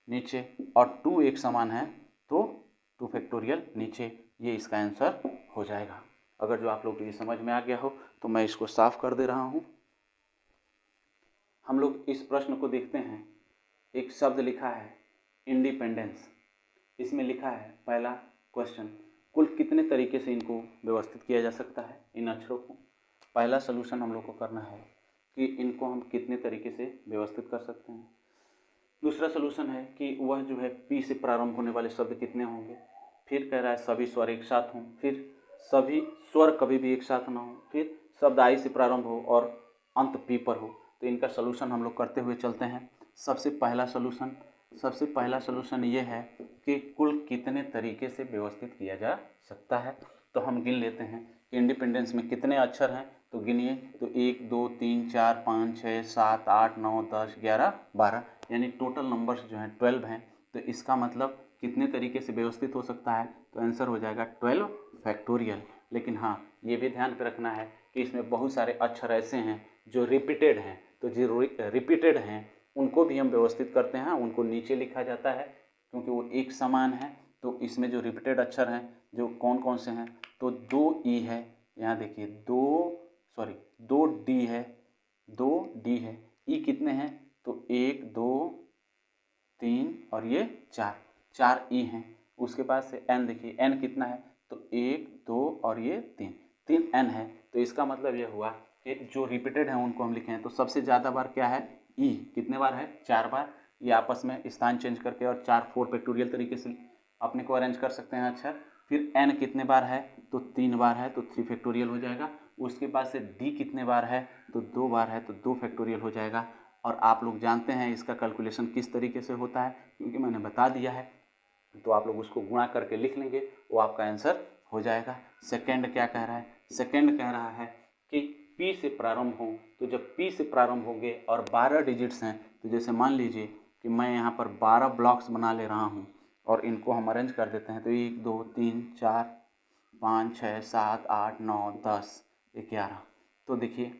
नीचे, और 2 एक समान है तो 2 फैक्टोरियल नीचे। ये इसका आंसर हो जाएगा। अगर जो आप लोग को ये समझ में आ गया हो तो मैं इसको साफ कर दे रहा हूँ। हम लोग इस प्रश्न को देखते हैं। एक शब्द लिखा है इंडिपेंडेंस, इसमें लिखा है पहला क्वेश्चन, कुल कितने तरीके से इनको व्यवस्थित किया जा सकता है इन अक्षरों को। पहला सलूशन हम लोग को करना है कि इनको हम कितने तरीके से व्यवस्थित कर सकते हैं। दूसरा सलूशन है कि वह जो है पी से प्रारंभ होने वाले शब्द कितने होंगे। फिर कह रहा है सभी स्वर एक साथ हों, फिर सभी स्वर कभी भी एक साथ ना हो, फिर शब्द आई से प्रारंभ हो और अंत पी पर हो। तो इनका सलूशन हम लोग करते हुए चलते हैं। सबसे पहला सलूशन ये है कि कुल कितने तरीके से व्यवस्थित किया जा सकता है। तो हम गिन लेते हैं कि इंडिपेंडेंस में कितने अक्षर हैं, तो गिनिए, तो 1 2 3 4 5 6 7 8 9 10 11 12, यानी टोटल नंबर्स जो हैं 12 हैं। तो इसका मतलब कितने तरीके से व्यवस्थित हो सकता है, तो आंसर हो जाएगा 12 फैक्टोरियल। लेकिन हाँ, ये भी ध्यान पे रखना है कि इसमें बहुत सारे अक्षर ऐसे हैं जो रिपीटेड हैं, तो जो रिपीटेड हैं उनको भी हम व्यवस्थित करते हैं, उनको नीचे लिखा जाता है क्योंकि वो एक समान है। तो इसमें जो रिपीटेड अक्षर हैं जो कौन कौन से हैं, तो 2 ई है, यहाँ देखिए 2 डी है, 2 डी है, ई कितने हैं, तो 1 2 3 और ये 4 ई हैं। उसके बाद से एन देखिए, एन कितना है, तो 1 2 और ये 3 एन है। तो इसका मतलब ये हुआ कि जो रिपीटेड हैं उनको हम लिखें, तो सबसे ज़्यादा बार क्या है, ई कितने बार है, 4 बार। ये आपस में स्थान चेंज करके और 4 फैक्टोरियल तरीके से अपने को अरेंज कर सकते हैं अक्षर। फिर एन कितने बार है, तो 3 बार है, तो 3 फैक्टोरियल हो जाएगा। उसके बाद से डी कितने बार है, तो 2 बार है, तो 2 फैक्टोरियल हो जाएगा। और आप लोग जानते हैं इसका कैलकुलेशन किस तरीके से होता है, क्योंकि मैंने बता दिया है, तो आप लोग उसको गुणा करके लिख लेंगे, वो आपका आंसर हो जाएगा। सेकंड क्या कह रहा है, सेकंड कह रहा है कि पी से प्रारंभ हो, तो जब पी से प्रारंभ होंगे और 12 डिजिट्स हैं, तो जैसे मान लीजिए कि मैं यहाँ पर 12 ब्लॉक्स बना ले रहा हूँ और इनको हम अरेंज कर देते हैं, तो 1 2 3 4 5 6 7 8 9 10 11। तो देखिए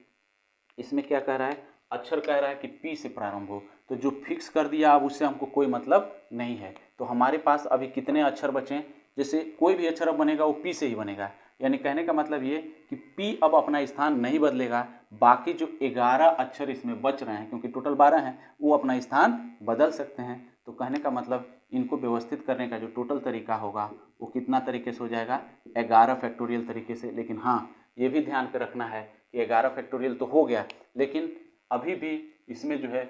इसमें क्या कह रहा है, अक्षर कह रहा है कि पी से प्रारंभ हो, तो जो फिक्स कर दिया अब उससे हमको कोई मतलब नहीं है। तो हमारे पास अभी कितने अक्षर बचे, जैसे कोई भी अक्षर अब बनेगा वो पी से ही बनेगा, यानी कहने का मतलब ये कि पी अब अपना स्थान नहीं बदलेगा, बाकी जो 11 अक्षर इसमें बच रहे हैं क्योंकि टोटल 12 हैं वो अपना स्थान बदल सकते हैं। तो कहने का मतलब इनको व्यवस्थित करने का जो टोटल तरीका होगा वो कितना तरीके से हो जाएगा, 11 फैक्टोरियल तरीके से। लेकिन हाँ, ये भी ध्यान पे रखना है कि 11 फैक्टोरियल तो हो गया, लेकिन अभी भी इसमें जो है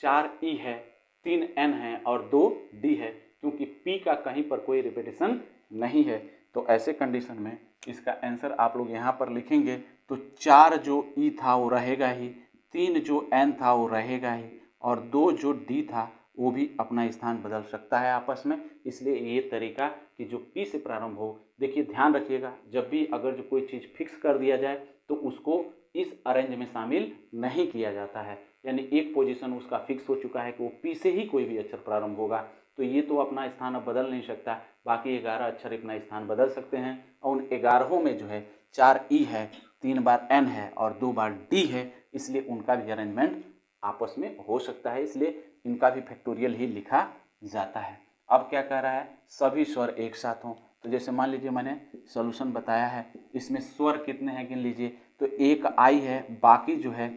4 ई है, 3 एन है और 2 डी है, क्योंकि पी का कहीं पर कोई रिपीटेशन नहीं है। तो ऐसे कंडीशन में इसका आंसर आप लोग यहाँ पर लिखेंगे तो 4 जो ई था वो रहेगा ही, 3 जो एन था वो रहेगा ही और 2 जो डी था वो भी अपना स्थान बदल सकता है आपस में। इसलिए ये तरीका कि जो पी से प्रारंभ हो, देखिए ध्यान रखिएगा, जब भी अगर जो कोई चीज़ फिक्स कर दिया जाए तो उसको इस अरेंज में शामिल नहीं किया जाता है, यानी एक पोजीशन उसका फिक्स हो चुका है कि वो पी से ही कोई भी अक्षर प्रारंभ होगा, तो ये तो अपना स्थान अब बदल नहीं सकता। बाकी 11 अक्षर अपना स्थान बदल सकते हैं और उन 11 में जो है 4 ई है, 3 बार एन है और 2 बार डी है, इसलिए उनका भी अरेंजमेंट आपस में हो सकता है, इसलिए इनका भी फैक्टोरियल ही लिखा जाता है। अब क्या कह रहा है, सभी स्वर एक साथ हों। तो जैसे मान लीजिए मैंने सॉल्यूशन बताया है, इसमें स्वर कितने हैं गिन लीजिए, तो एक आई है, बाकी जो है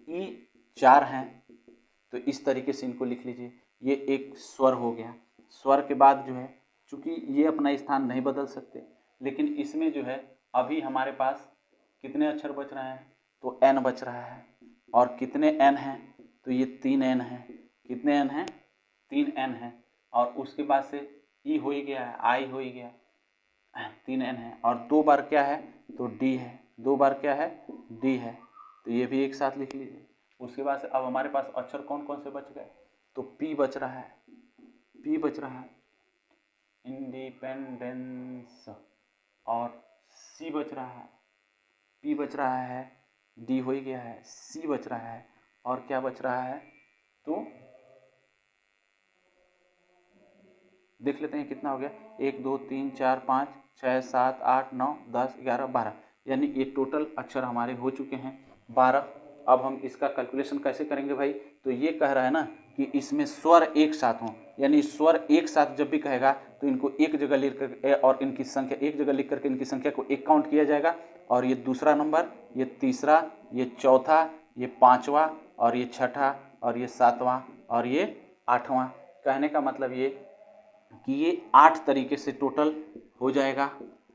ई 4 हैं, तो इस तरीके से इनको लिख लीजिए। ये एक स्वर हो गया। स्वर के बाद जो है, चूंकि ये अपना स्थान नहीं बदल सकते, लेकिन इसमें जो है अभी हमारे पास कितने अक्षर बच रहे हैं, तो एन बच रहा है। और कितने एन हैं, तो ये 3 एन है। कितने एन हैं, 3 एन है। और उसके बाद से ई हो ही गया है, आई हो ही गया, 3 एन है और 2 बार क्या है, तो डी है, 2 बार क्या है, डी है, तो ये भी एक साथ लिख लीजिए। उसके बाद से अब हमारे पास अक्षर कौन कौन से बच गए, तो पी बच रहा है, पी बच रहा है, इंडिपेंडेंस, और सी बच रहा है, पी बच रहा है, डी हो ही गया है, सी बच रहा है, और क्या बच रहा है, तो देख लेते हैं कितना हो गया, 1 2 3 4 5 6 7 8 9 10 11 12, यानी ये टोटल अक्षर हमारे हो चुके हैं 12। अब हम इसका कैलकुलेशन कैसे करेंगे भाई, तो ये कह रहा है ना कि इसमें स्वर एक साथ हों, यानी स्वर एक साथ जब भी कहेगा तो इनको एक जगह लिख कर और इनकी संख्या एक जगह लिख करके इनकी संख्या को एक काउंट किया जाएगा, और ये दूसरा नंबर, ये तीसरा, ये चौथा, ये पाँचवा, और ये छठा, और ये सातवां, और ये आठवां। कहने का मतलब ये कि ये 8 तरीके से टोटल हो जाएगा,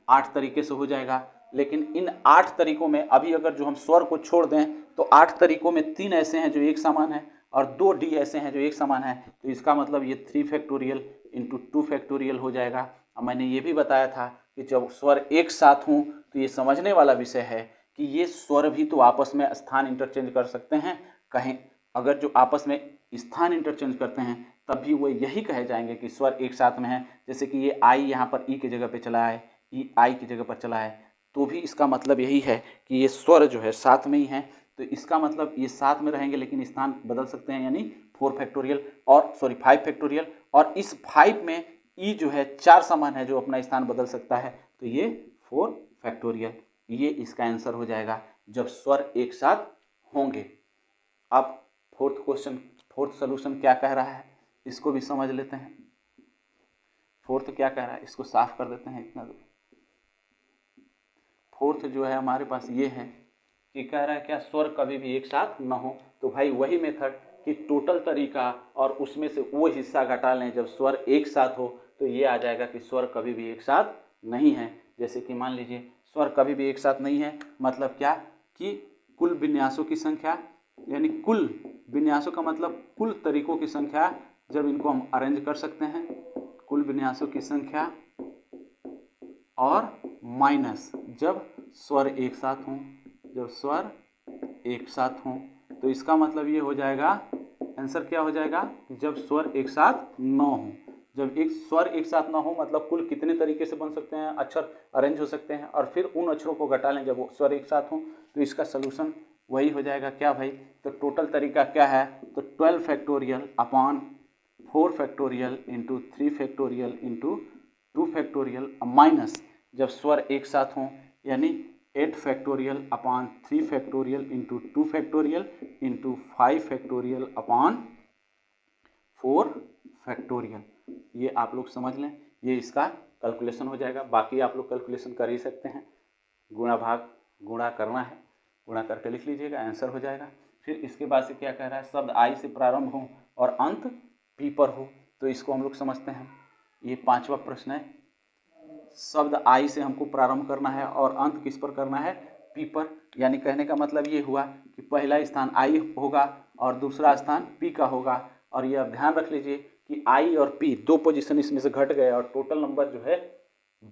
8 तरीके से हो जाएगा। लेकिन इन 8 तरीकों में अभी अगर जो हम स्वर को छोड़ दें तो 8 तरीकों में 3 ऐसे हैं जो एक समान है और 2 डी ऐसे हैं जो एक समान है, तो इसका मतलब ये 3 फैक्टोरियल इंटू 2 फैक्टोरियल हो जाएगा। और मैंने ये भी बताया था कि जब स्वर एक साथ हों तो ये समझने वाला विषय है कि ये स्वर भी तो आपस में स्थान इंटरचेंज कर सकते हैं। कहीं अगर जो आपस में स्थान इंटरचेंज करते हैं तब भी वो यही कहे जाएंगे कि स्वर एक साथ में है। जैसे कि ये आई यहाँ पर ई की जगह पे चला है, ई आई की जगह पर चला है, तो भी इसका मतलब यही है कि ये स्वर जो है साथ में ही है। तो इसका मतलब ये साथ में रहेंगे लेकिन स्थान बदल सकते हैं, यानी 4 फैक्टोरियल और 5 फैक्टोरियल। और इस 5 में ई जो है 4 समान है जो अपना स्थान बदल सकता है, तो ये 4 फैक्टोरियल। ये इसका आंसर हो जाएगा जब स्वर एक साथ होंगे। अब फोर्थ क्वेश्चन, फोर्थ सोल्यूशन क्या कह रहा है, इसको भी समझ लेते हैं। फोर्थ क्या कह रहा है, इसको साफ कर देते हैं इतना दूर। फोर्थ जो है हमारे पास ये है कि कह रहा है क्या स्वर कभी भी एक साथ न हो। तो भाई वही मेथड कि टोटल तरीका और उसमें से वो हिस्सा घटा लें जब स्वर एक साथ हो, तो ये आ जाएगा कि स्वर कभी भी एक साथ नहीं है। जैसे कि मान लीजिए स्वर कभी भी एक साथ नहीं है, मतलब क्या कि कुल विन्यासों की संख्या, यानी कुल विन्यासों का मतलब कुल तरीकों की संख्या, जब इनको हम अरेंज कर सकते हैं, कुल विन्यासों की संख्या और माइनस जब स्वर एक साथ हों, जब स्वर एक साथ हों, तो इसका मतलब ये हो जाएगा, आंसर क्या हो जाएगा, जब स्वर एक साथ न हो। जब एक स्वर एक साथ ना हो मतलब कुल कितने तरीके से बन सकते हैं, अक्षर अरेंज हो सकते हैं, और फिर उन अक्षरों को घटा लें जब वो स्वर एक साथ हों, तो इसका सलूशन वही हो जाएगा क्या भाई, तो टोटल तरीका क्या है, तो 12 factorial upon 4 factorial into 3 factorial into 2 factorial minus जब स्वर एक साथ हों, यानी 8 factorial upon 3 factorial into 2 factorial into 5 factorial upon 4 factorial. ये आप लोग समझ लें, ये इसका कैलकुलेशन हो जाएगा। बाकी आप लोग कैलकुलेशन कर ही सकते हैं, गुणा भाग गुणा करना है, गुणा करके लिख लीजिएगा, आंसर हो जाएगा। फिर इसके बाद से क्या कह रहा है, शब्द आई से प्रारंभ हो और अंत पी पर हो, तो इसको हम लोग समझते हैं। ये 5वां प्रश्न है, शब्द आई से हमको प्रारंभ करना है और अंत किस पर करना है, पी पर। यानी कहने का मतलब ये हुआ कि पहला स्थान आई होगा और दूसरा स्थान पी का होगा। और ये अब ध्यान रख लीजिए कि आई और पी 2 पोजीशन इसमें से घट गए और टोटल नंबर जो है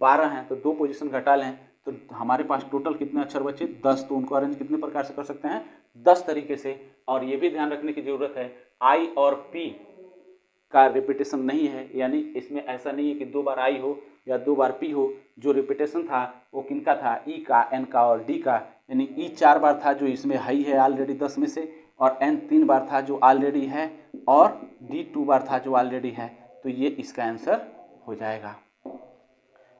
12 हैं, तो 2 पोजीशन घटा लें तो हमारे पास टोटल कितने अक्षर बचे, 10। तो उनको अरेंज कितने प्रकार से कर सकते हैं, 10 तरीके से। और ये भी ध्यान रखने की जरूरत है, आई और पी का रिपीटेशन नहीं है, यानी इसमें ऐसा नहीं है कि 2 बार आई हो या 2 बार पी हो। जो रिपीटेशन था वो किनका था, ई का, एन का और डी का। यानी ई 4 बार था जो इसमें हाई है ऑलरेडी 10 में से, और एन 3 बार था जो ऑलरेडी है, और डी 2 बार था जो ऑलरेडी है। तो ये इसका आंसर हो जाएगा।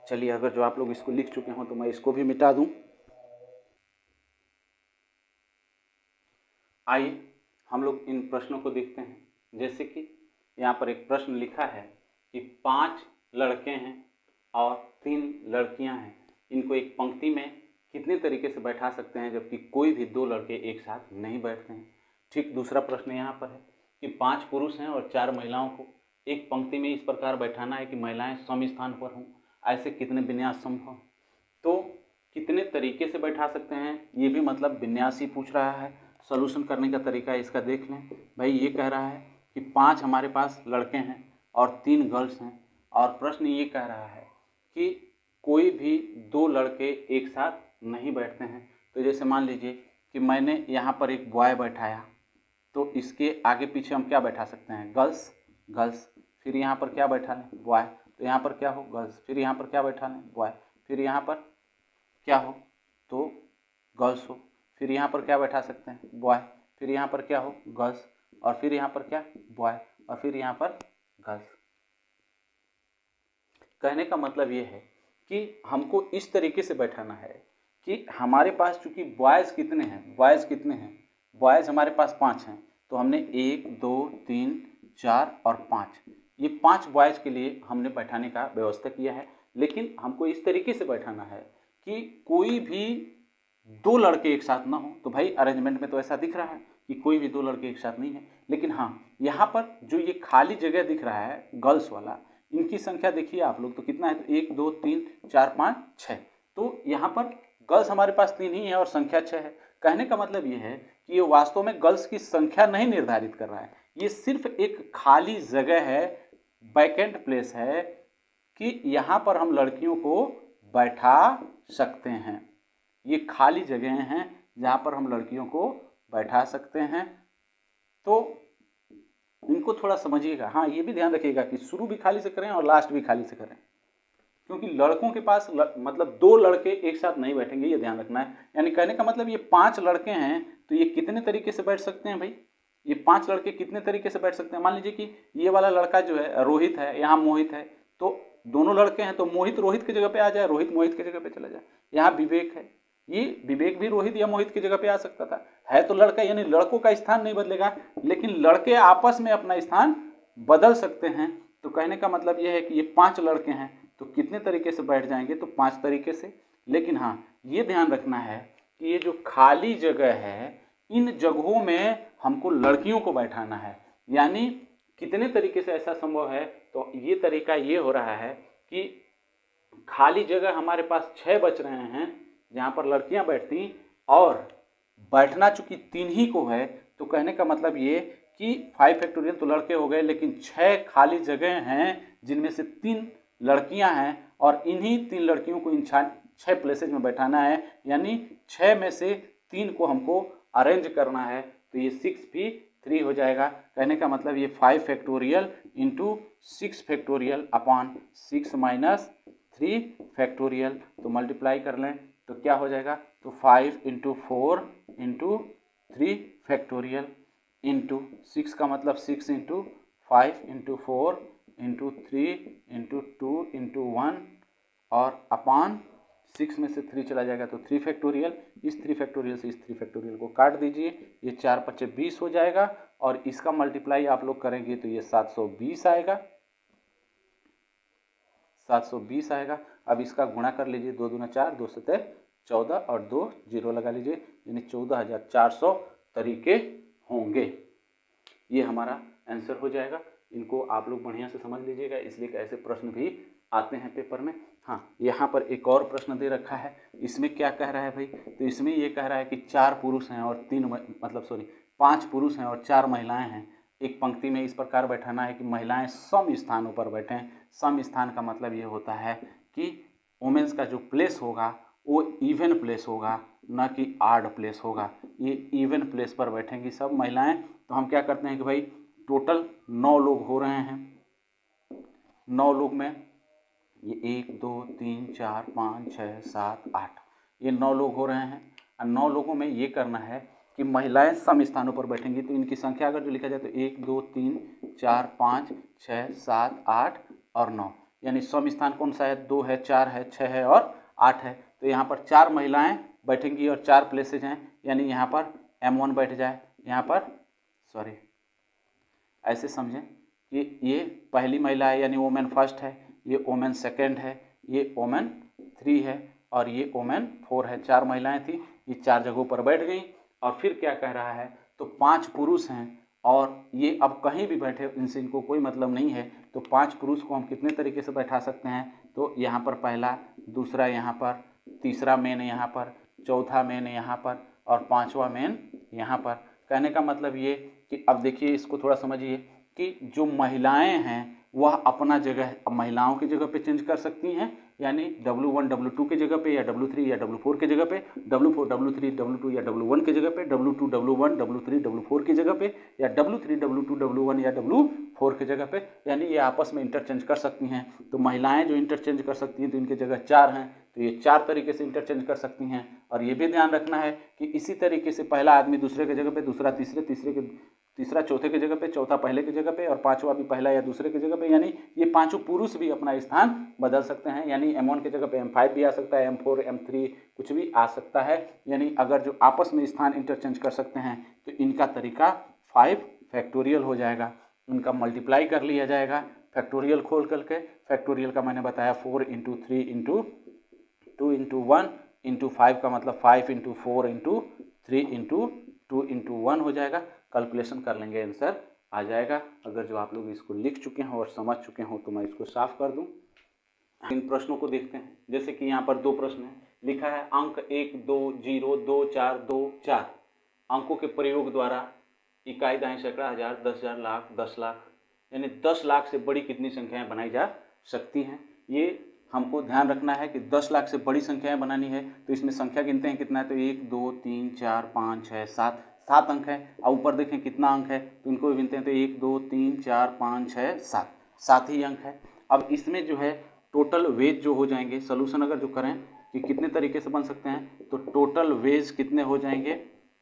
चलिए, अगर जो आप लोग इसको लिख चुके हों तो मैं इसको भी मिटा दूं। आइए हम लोग इन प्रश्नों को देखते हैं। जैसे कि यहाँ पर एक प्रश्न लिखा है कि 5 लड़के हैं और 3 लड़कियां हैं, इनको एक पंक्ति में कितने तरीके से बैठा सकते हैं जबकि कोई भी 2 लड़के एक साथ नहीं बैठते हैं। ठीक दूसरा प्रश्न यहाँ पर है कि 5 पुरुष हैं और 4 महिलाओं को एक पंक्ति में इस प्रकार बैठाना है कि महिलाएं सम स्थान पर हों, ऐसे कितने विन्यास संभव। तो कितने तरीके से बैठा सकते हैं, ये भी मतलब विन्यास ही पूछ रहा है। सॉल्यूशन करने का तरीका इसका देख लें। भाई ये कह रहा है कि 5 हमारे पास लड़के हैं और 3 गर्ल्स हैं, और प्रश्न ये कह रहा है कि कोई भी 2 लड़के एक साथ नहीं बैठते हैं। तो जैसे मान लीजिए कि मैंने यहाँ पर एक बॉय बैठाया, तो इसके आगे पीछे हम क्या बैठा सकते हैं, गर्ल्स गर्ल्स। फिर यहाँ पर क्या बैठा लें, बॉय, तो यहाँ पर क्या हो, गर्ल्स। फिर यहाँ पर क्या बैठा लें, बॉय। फिर यहाँ पर क्या हो, तो गर्ल्स हो। फिर यहाँ पर क्या बैठा सकते हैं, बॉय। फिर यहाँ पर क्या हो, गर्ल्स। और फिर यहाँ पर क्या, बॉय। और फिर यहाँ पर गर्ल्स। कहने का मतलब ये है कि हमको इस तरीके से बैठाना है कि हमारे पास चूंकि बॉयज़ कितने हैं, बॉयज़ हमारे पास 5 हैं, तो हमने 1 2 3 4 और 5, ये 5 बॉयज़ के लिए हमने बैठाने का व्यवस्था किया है। लेकिन हमको इस तरीके से बैठाना है कि कोई भी 2 लड़के एक साथ ना हो। तो भाई अरेंजमेंट में तो ऐसा दिख रहा है कि कोई भी 2 लड़के एक साथ नहीं है, लेकिन हाँ यहाँ पर जो ये खाली जगह दिख रहा है गर्ल्स वाला, इनकी संख्या देखिए आप लोग, तो कितना है, तो 1 2 3 4 5 6। तो यहाँ पर गर्ल्स हमारे पास 3 ही है और संख्या 6 है। कहने का मतलब ये है कि ये वास्तव में गर्ल्स की संख्या नहीं निर्धारित कर रहा है, ये सिर्फ एक खाली जगह है, वैकेंट प्लेस है कि यहाँ पर हम लड़कियों को बैठा सकते हैं। ये खाली जगह हैं जहाँ पर हम लड़कियों को बैठा सकते हैं। तो इनको थोड़ा समझिएगा। हाँ, ये भी ध्यान रखिएगा कि शुरू भी खाली से करें और लास्ट भी खाली से करें, क्योंकि लड़कों के पास मतलब 2 लड़के एक साथ नहीं बैठेंगे, ये ध्यान रखना है। यानी कहने का मतलब ये 5 लड़के हैं, तो ये कितने तरीके से बैठ सकते हैं भाई, ये 5 लड़के कितने तरीके से बैठ सकते हैं। मान लीजिए कि ये वाला लड़का जो है रोहित है, यहाँ मोहित है, तो दोनों लड़के हैं, तो मोहित रोहित की जगह पे आ जाए, रोहित मोहित की जगह पे चला जाए। यहाँ विवेक है, ये विवेक भी रोहित या मोहित की जगह पे आ सकता था, है तो लड़का, यानी लड़कों का स्थान नहीं बदलेगा, लेकिन लड़के आपस में अपना स्थान बदल सकते हैं। तो कहने का मतलब ये है कि ये 5 लड़के हैं, तो कितने तरीके से बैठ जाएंगे, तो 5 तरीके से। लेकिन हाँ, ये ध्यान रखना है कि ये जो खाली जगह है, इन जगहों में हमको लड़कियों को बैठाना है। यानी कितने तरीके से ऐसा संभव है, तो ये तरीका ये हो रहा है कि खाली जगह हमारे पास 6 बच रहे हैं जहाँ पर लड़कियाँ बैठती, और बैठना चूंकि 3 ही को है, तो कहने का मतलब ये कि 5 फैक्टोरियल तो लड़के हो गए, लेकिन 6 खाली जगह हैं जिनमें से 3 लड़कियां हैं, और इन्हीं 3 लड़कियों को इन 6 प्लेसेज में बैठाना है। यानी 6 में से 3 को हमको अरेंज करना है, तो ये 6 भी 3 हो जाएगा। कहने का मतलब ये 5 factorial into 6 factorial upon 6 minus 3 factorial, तो मल्टीप्लाई कर लें तो क्या हो जाएगा, तो 5 इंटू 4 इंटू 3 फैक्टोरियल इंटू 6 का मतलब 6 into 5 into 4 into 3 into 2 into 1 और अपॉन 6 में से 3 चला जाएगा तो 3 फैक्टोरियल, इस 3 फैक्टोरियल से इस 3 फैक्टोरियल को काट दीजिए, ये 4 पच्चे 20 हो जाएगा और इसका मल्टीप्लाई आप लोग करेंगे तो ये 720 आएगा, 720 आएगा। अब इसका गुणा कर लीजिए, 2 दूना 4, 2 सते 14 और 2 जीरो लगा लीजिए, यानी 14,400 तरीके होंगे। ये हमारा आंसर हो जाएगा। इनको आप लोग बढ़िया से समझ लीजिएगा, इसलिए ऐसे प्रश्न भी आते हैं पेपर में। हाँ, यहाँ पर एक और प्रश्न दे रखा है, इसमें क्या कह रहा है भाई, तो इसमें ये कह रहा है कि 4 पुरुष हैं और 5 पुरुष हैं और 4 महिलाएं हैं। एक पंक्ति में इस प्रकार बैठाना है कि महिलाएं सम स्थानों पर बैठें। सम स्थान का मतलब ये होता है कि वुमेन्स का जो प्लेस होगा वो इवन प्लेस होगा, न कि आड प्लेस होगा। ये इवन प्लेस पर बैठेंगी सब महिलाएं। तो हम क्या करते हैं कि भाई टोटल 9 लोग हो रहे हैं। 9 लोग में ये 1 2 3 4 5 6 7 8, ये 9 लोग हो रहे हैं। और 9 लोगों में ये करना है कि महिलाएं सम स्थानों पर बैठेंगी। तो इनकी संख्या अगर जो लिखा जाए तो 1 2 3 4 5 6 7 8 और 9, यानी सम स्थान कौन सा है, 2 है, 4 है, 6 है और 8 है। तो यहाँ पर 4 महिलाएं बैठेंगी और 4 प्लेसेज हैं, यानी यहाँ पर M1 बैठ जाए, यहाँ पर सॉरी ऐसे समझें कि ये पहली महिला है यानी वोमेन फर्स्ट है, ये वोमेन सेकेंड है, ये वोमेन 3 है और ये वोमेन 4 है। 4 महिलाएं थी, ये 4 जगहों पर बैठ गई। और फिर क्या कह रहा है, तो 5 पुरुष हैं और ये अब कहीं भी बैठे, इनसे इनको कोई मतलब नहीं है। तो 5 पुरुष को हम कितने तरीके से बैठा सकते हैं, तो यहाँ पर पहला, दूसरा यहाँ पर, तीसरा मेन यहाँ पर, चौथा मेन यहाँ पर और 5वां मेन यहाँ पर। कहने का मतलब ये कि अब देखिए इसको थोड़ा समझिए कि जो महिलाएं हैं वह अपना जगह महिलाओं की जगह पे चेंज कर सकती हैं, यानी W1 W2 के जगह पे या W3 या W4 के जगह पे, W4 W3 W2 या W1 के जगह पे, W2 W1 W3 W4 की जगह पे या W3 W2 W1 या W4 के जगह पे, यानी ये आपस में इंटरचेंज कर सकती हैं। तो महिलाएं जो इंटरचेंज कर सकती हैं तो इनके जगह 4 हैं, तो ये 4 तरीके से इंटरचेंज कर सकती हैं। और ये भी ध्यान रखना है कि इसी तरीके से पहला आदमी दूसरे के जगह पे, दूसरा तीसरा चौथे के जगह पे, चौथा पहले के जगह पे और 5वां भी पहला या दूसरे के जगह पे, यानी ये 5 पुरुष भी अपना स्थान बदल सकते हैं। यानी M1 के जगह पे M5 भी आ सकता है, M4 M3 कुछ भी आ सकता है। यानी अगर जो आपस में स्थान इंटरचेंज कर सकते हैं तो इनका तरीका 5 फैक्टोरियल हो जाएगा। इनका मल्टीप्लाई कर लिया जाएगा फैक्टोरियल खोल करके। फैक्टोरियल का मैंने बताया 4 × 3 × 2 × 1 × 5 का मतलब 5 × 4 × 3 × 2 × 1 हो जाएगा। कैलकुलेशन कर लेंगे, आंसर आ जाएगा। अगर जो आप लोग इसको लिख चुके हैं और समझ चुके हों तो मैं इसको साफ कर दूं। इन प्रश्नों को देखते हैं। जैसे कि यहाँ पर 2 प्रश्न है, लिखा है अंक 1 2 0 2 4 2 4 अंकों के प्रयोग द्वारा इकाई दाएं सैकड़ा, हजार, 10,000, लाख, 10 लाख, यानी 10 लाख से बड़ी कितनी संख्याएं बनाई जा सकती हैं। ये हमको ध्यान रखना है कि 10 लाख से बड़ी संख्याएं बनानी है। तो इसमें संख्या गिनते हैं कितना है, तो 1 2 3 4 5 6 7 अंक है। और ऊपर देखें कितना अंक है, तो इनको गिनते हैं तो 1 2 3 4 5 6 7 ही अंक है। अब इसमें जो है टोटल वेज जो हो जाएंगे, सोल्यूशन अगर जो करें कि कितने तरीके से बन सकते हैं, तो टोटल वेज कितने हो जाएंगे,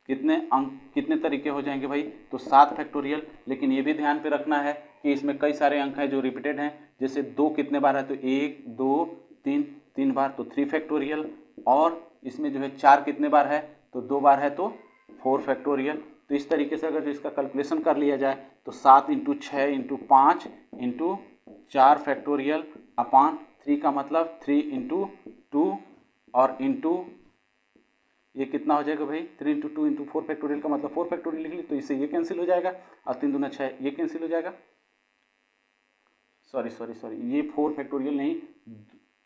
कितने अंक, कितने तरीके हो जाएंगे भाई, तो 7 फैक्टोरियल। लेकिन ये भी ध्यान पे रखना है कि इसमें कई सारे अंक हैं जो रिपीटेड हैं। जैसे 2 कितने बार है, तो 1 2 3 बार, तो 3 फैक्टोरियल। और इसमें जो है 4 कितने बार है, तो 2 बार है, तो 4 फैक्टोरियल। तो इस तरीके से अगर इसका कैलकुलेशन कर लिया जाए तो 7 × 6 × 5 × 4 फैक्टोरियल अपान 3 का मतलब 3 × 2 और इंटू ये कितना हो जाएगा भाई, 3 × 2 × 4 फैक्टोरियल का मतलब 4 फैक्टोरियल लिख ली, तो इससे ये कैंसिल हो जाएगा और 3 दूना 6 ये कैंसिल हो जाएगा। सॉरी, ये 4 फैक्टोरियल नहीं,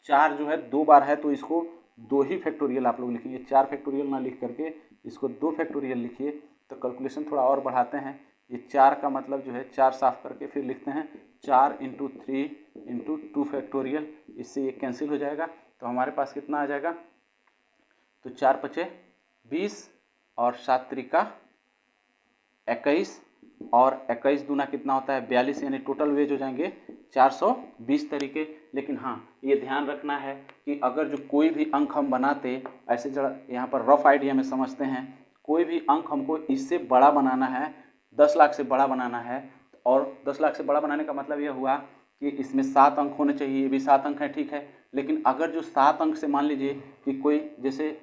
4 जो है 2 बार है, तो इसको 2 ही फैक्टोरियल आप लोग लिखिए, 4 फैक्टोरियल ना लिख करके इसको 2 फैक्टोरियल लिखिए। तो कैलकुलेशन थोड़ा और बढ़ाते हैं। ये 4 का मतलब जो है 4 साफ करके फिर लिखते हैं 4 × 3 × 2 फैक्टोरियल, इससे ये कैंसिल हो जाएगा। तो हमारे पास कितना आ जाएगा, तो 4 × 5 = 20 और 7 × 3 = 21 और 21 दूना कितना होता है 42, यानी टोटल वेज हो जाएंगे 420 तरीके। लेकिन हाँ, ये ध्यान रखना है कि अगर जो कोई भी अंक हम बनाते, ऐसे जरा यहाँ पर रफ आइडिया में समझते हैं, कोई भी अंक हमको इससे बड़ा बनाना है, 10 लाख से बड़ा बनाना है, और 10 लाख से बड़ा बनाने का मतलब यह हुआ कि इसमें 7 अंक होने चाहिए, ये भी 7 अंक है, ठीक है। लेकिन अगर जो 7 अंक से मान लीजिए कि कोई जैसे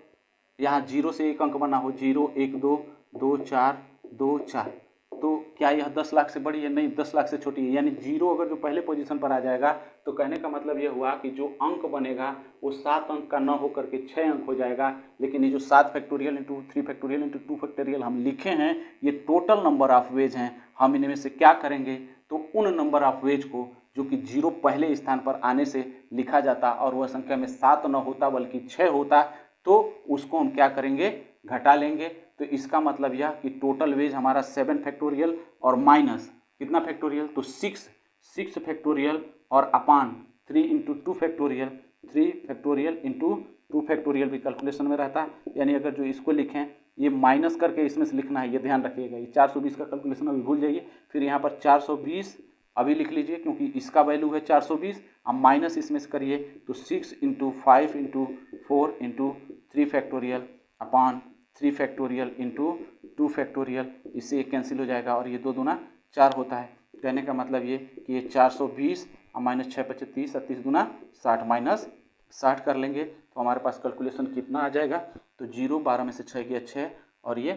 यहाँ 0 से एक अंक बना हो, 0 1 2 2 4 2 4, तो क्या यह 10 लाख से बड़ी है? नहीं, 10 लाख से छोटी है। यानी 0 अगर जो पहले पोजीशन पर आ जाएगा तो कहने का मतलब यह हुआ कि जो अंक बनेगा वो 7 अंक का न होकर के 6 अंक हो जाएगा। लेकिन ये जो 7 factorial into 3 factorial into 2 factorial हम लिखे हैं, ये टोटल नंबर ऑफ वेज हैं। हम इनमें से क्या करेंगे, तो उन नंबर ऑफ वेज को जो कि 0 पहले स्थान पर आने से लिखा जाता और वह संख्या में 7 न होता बल्कि 6 होता, तो उसको हम क्या करेंगे, घटा लेंगे। तो इसका मतलब यह कि टोटल वेज हमारा 7 फैक्टोरियल और माइनस कितना फैक्टोरियल, तो 6 फैक्टोरियल और अपान 3 into 2 factorial, 3 factorial into 2 factorial भी कैलकुलेशन में रहता है। यानी अगर जो इसको लिखें, ये माइनस करके इसमें से लिखना है, ये ध्यान रखिएगा। ये 420 का कैलकुलेशन अभी भूल जाइए। फिर यहाँ पर 420 अभी लिख लीजिए क्योंकि इसका वैल्यू है 420। अब माइनस इसमें से करिए तो 6 into 5 into 4 into 3 factorial upon 3 factorial into 2 factorial, इससे एक कैंसिल हो जाएगा और ये 2 दूना 4 होता है। कहने का मतलब ये कि ये 420 और माइनस 6 25 30 और 30 दूना 60 माइनस 60 कर लेंगे तो हमारे पास कैलकुलेशन कितना आ जाएगा, तो 0 12 में से 6 गया 6 और ये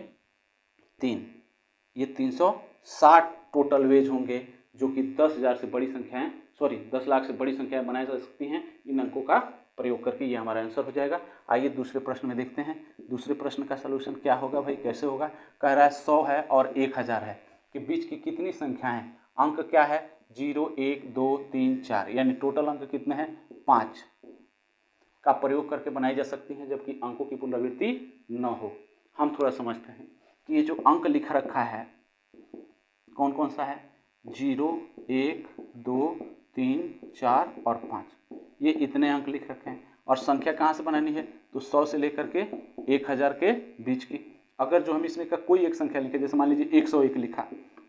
3, ये 360 टोटल वेज होंगे जो कि 10,000 से बड़ी संख्याएं, 10 लाख से बड़ी संख्याएं बनाई जा सकती हैं इन अंकों का प्रयोग करके। ये हमारा आंसर हो जाएगा। आइए दूसरे प्रश्न में देखते हैं। दूसरे प्रश्न का सलूशन क्या होगा भाई, कैसे होगा। कह रहा है 100 है और 1000 है के बीच की कितनी संख्याएं, अंक क्या है 0 1 2 3 4, यानी टोटल अंक कितने हैं 5 का प्रयोग करके बनाई जा सकती हैं जबकि अंकों की पुनरावृत्ति न हो। हम थोड़ा समझते हैं कि ये जो अंक लिखा रखा है कौन कौन सा है, 0 1 2 3 4 और 5, ये इतने अंक लिख रखे हैं। और संख्या कहाँ से बनानी है, तो 100 से लेकर के 1000 के बीच की। अगर जो हम इसमें का कोई एक संख्या लिखे, जैसे मान लीजिए 101 लिखा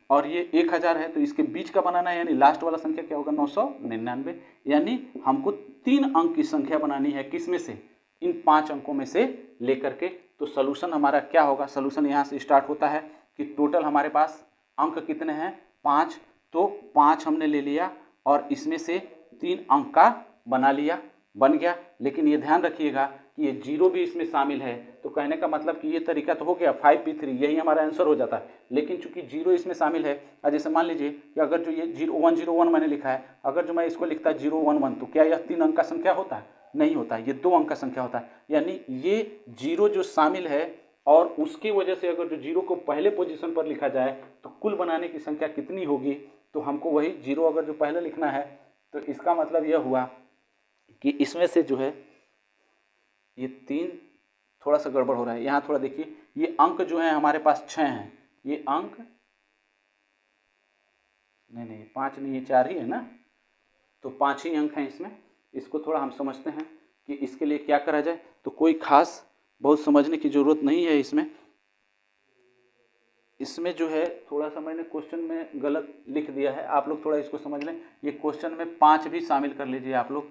और ये 1000 है, तो इसके बीच का बनाना है, यानी लास्ट वाला संख्या क्या होगा 999। यानी हमको 3 अंक की संख्या बनानी है, किस में से, इन 5 अंकों में से लेकर के। तो सलूशन हमारा क्या होगा, सलूशन यहाँ से स्टार्ट होता है कि टोटल हमारे पास अंक कितने हैं 5, तो 5 हमने ले लिया और इसमें से 3 अंक का बना लिया, बन गया। लेकिन ये ध्यान रखिएगा कि ये 0 भी इसमें शामिल है, तो कहने का मतलब कि ये तरीका तो हो गया 5p3, यही हमारा आंसर हो जाता है। लेकिन चूंकि 0 इसमें शामिल है, जैसे मान लीजिए कि अगर जो ये 0101 मैंने लिखा है, अगर जो मैं इसको लिखता 011, तो क्या यह 3 अंक का संख्या होता है, नहीं होता है, ये 2 अंक का संख्या होता है। यानी ये 0 जो शामिल है और उसकी वजह से अगर जो 0 को पहले पोजीशन पर लिखा जाए तो कुल बनाने की संख्या कितनी होगी, तो हमको वही 0 अगर जो पहले लिखना है, तो इसका मतलब यह हुआ कि इसमें से जो है ये 3 थोड़ा सा गड़बड़ हो रहा है। यहाँ थोड़ा देखिए, ये अंक जो है हमारे पास 6 हैं, ये अंक नहीं 5 नहीं, ये 4 ही है ना, तो 5 ही अंक हैं इसमें। इसको थोड़ा हम समझते हैं कि इसके लिए क्या करा जाए। तो कोई खास बहुत समझने की ज़रूरत नहीं है इसमें जो है थोड़ा सा मैंने क्वेश्चन में गलत लिख दिया है, आप लोग थोड़ा इसको समझ लें। ये क्वेश्चन में 5 भी शामिल कर लीजिए आप लोग,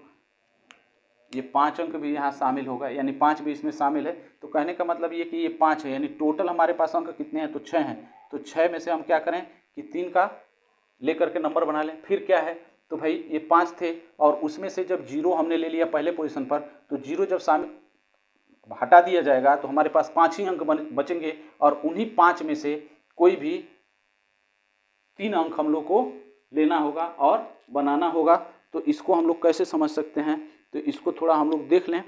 ये 5 अंक भी यहाँ शामिल होगा, यानी 5 भी इसमें शामिल है। तो कहने का मतलब ये कि ये 5 है, यानी टोटल हमारे पास अंक कितने हैं, तो 6 हैं। तो 6 में से हम क्या करें कि 3 का लेकर के नंबर बना लें। फिर क्या है, तो भाई ये 5 थे और उसमें से जब 0 हमने ले लिया पहले पोजीशन पर, तो 0 जब शामिल हटा दिया जाएगा तो हमारे पास 5 ही अंक बचेंगे और उन्हीं 5 में से कोई भी 3 अंक हम लोग को लेना होगा और बनाना होगा। तो इसको हम लोग कैसे समझ सकते हैं, तो इसको थोड़ा हम लोग देख लें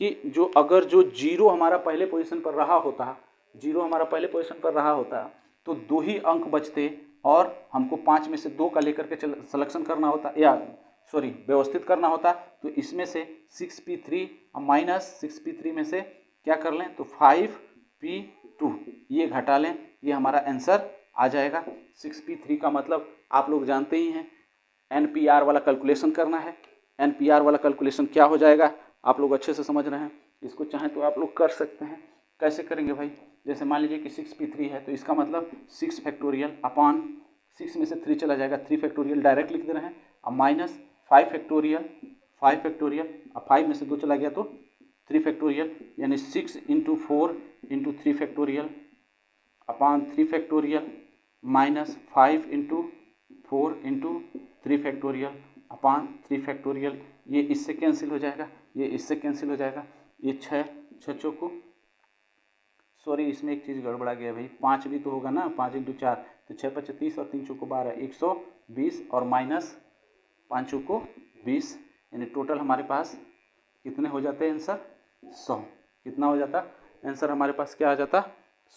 कि जो अगर जो 0 हमारा पहले पोजीशन पर रहा होता, 0 हमारा पहले पोजीशन पर रहा होता तो 2 ही अंक बचते और हमको 5 में से 2 का लेकर के सिलेक्शन करना होता, या व्यवस्थित करना होता। तो इसमें से 6p3 माइनस 6p3 में से क्या कर लें, तो 5p2 ये घटा लें, ये हमारा आंसर आ जाएगा। 6p3 का मतलब आप लोग जानते ही हैं, NPR वाला कैलकुलेशन करना है। NPR वाला कैलकुलेशन क्या हो जाएगा, आप लोग अच्छे से समझ रहे हैं। इसको चाहें तो आप लोग कर सकते हैं। कैसे करेंगे भाई, जैसे मान लीजिए कि 6p3 है, तो इसका मतलब 6 फैक्टोरियल अपान 6 में से 3 चला जाएगा, 3 फैक्टोरियल डायरेक्ट लिख दे रहे हैं। अब माइनस 5 फैक्टोरियल अब 5 में से 2 चला गया तो 3 फैक्टोरियल, यानी 6 into 4 into 3 factorial upon 3 factorial minus 5 into 4 into 3 factorial upon 3 factorial, ये इससे कैंसिल हो जाएगा, ये इससे कैंसिल हो जाएगा, ये 6 चौको, सॉरी इसमें एक चीज़ गड़बड़ा गया भाई, 5 भी तो होगा ना, 5 × 4 तो 6 × 5 30 और 3 चौको 12, 120 और माइनस 5 चौको 20, यानी टोटल हमारे पास कितने हो जाते हैं आंसर 100। कितना हो जाता आंसर हमारे पास, क्या आ जाता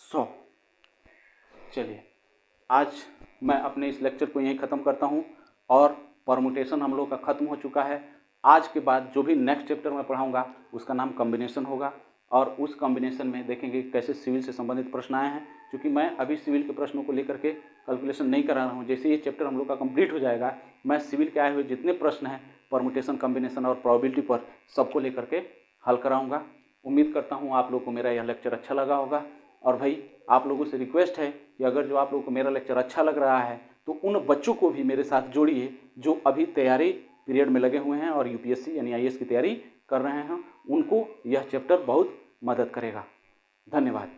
100। चलिए आज मैं अपने इस लेक्चर को यहीं ख़त्म करता हूँ और परमुटेशन हम लोग का ख़त्म हो चुका है। आज के बाद जो भी नेक्स्ट चैप्टर मैं पढ़ाऊँगा उसका नाम कॉम्बिनेशन होगा और उस कॉम्बिनेशन में देखेंगे कैसे सिविल से संबंधित प्रश्न आए हैं, क्योंकि मैं अभी सिविल के प्रश्नों को लेकर के कैलकुलेशन नहीं करा रहा हूँ। जैसे ये चैप्टर हम लोग का कंप्लीट हो जाएगा, मैं सिविल के आए हुए जितने प्रश्न हैं परमुटेशन, कॉम्बिनेशन और प्रोबेबिलिटी पर सबको लेकर के हल कराऊँगा। उम्मीद करता हूँ आप लोग को मेरा यह लेक्चर अच्छा लगा होगा। और भाई आप लोगों से रिक्वेस्ट है कि अगर जो आप लोगों को मेरा लेक्चर अच्छा लग रहा है तो उन बच्चों को भी मेरे साथ जोड़िए जो अभी तैयारी पीरियड में लगे हुए हैं और यूपीएससी यानी आईएएस की तैयारी कर रहे हैं। उनको यह चैप्टर बहुत मदद करेगा। धन्यवाद।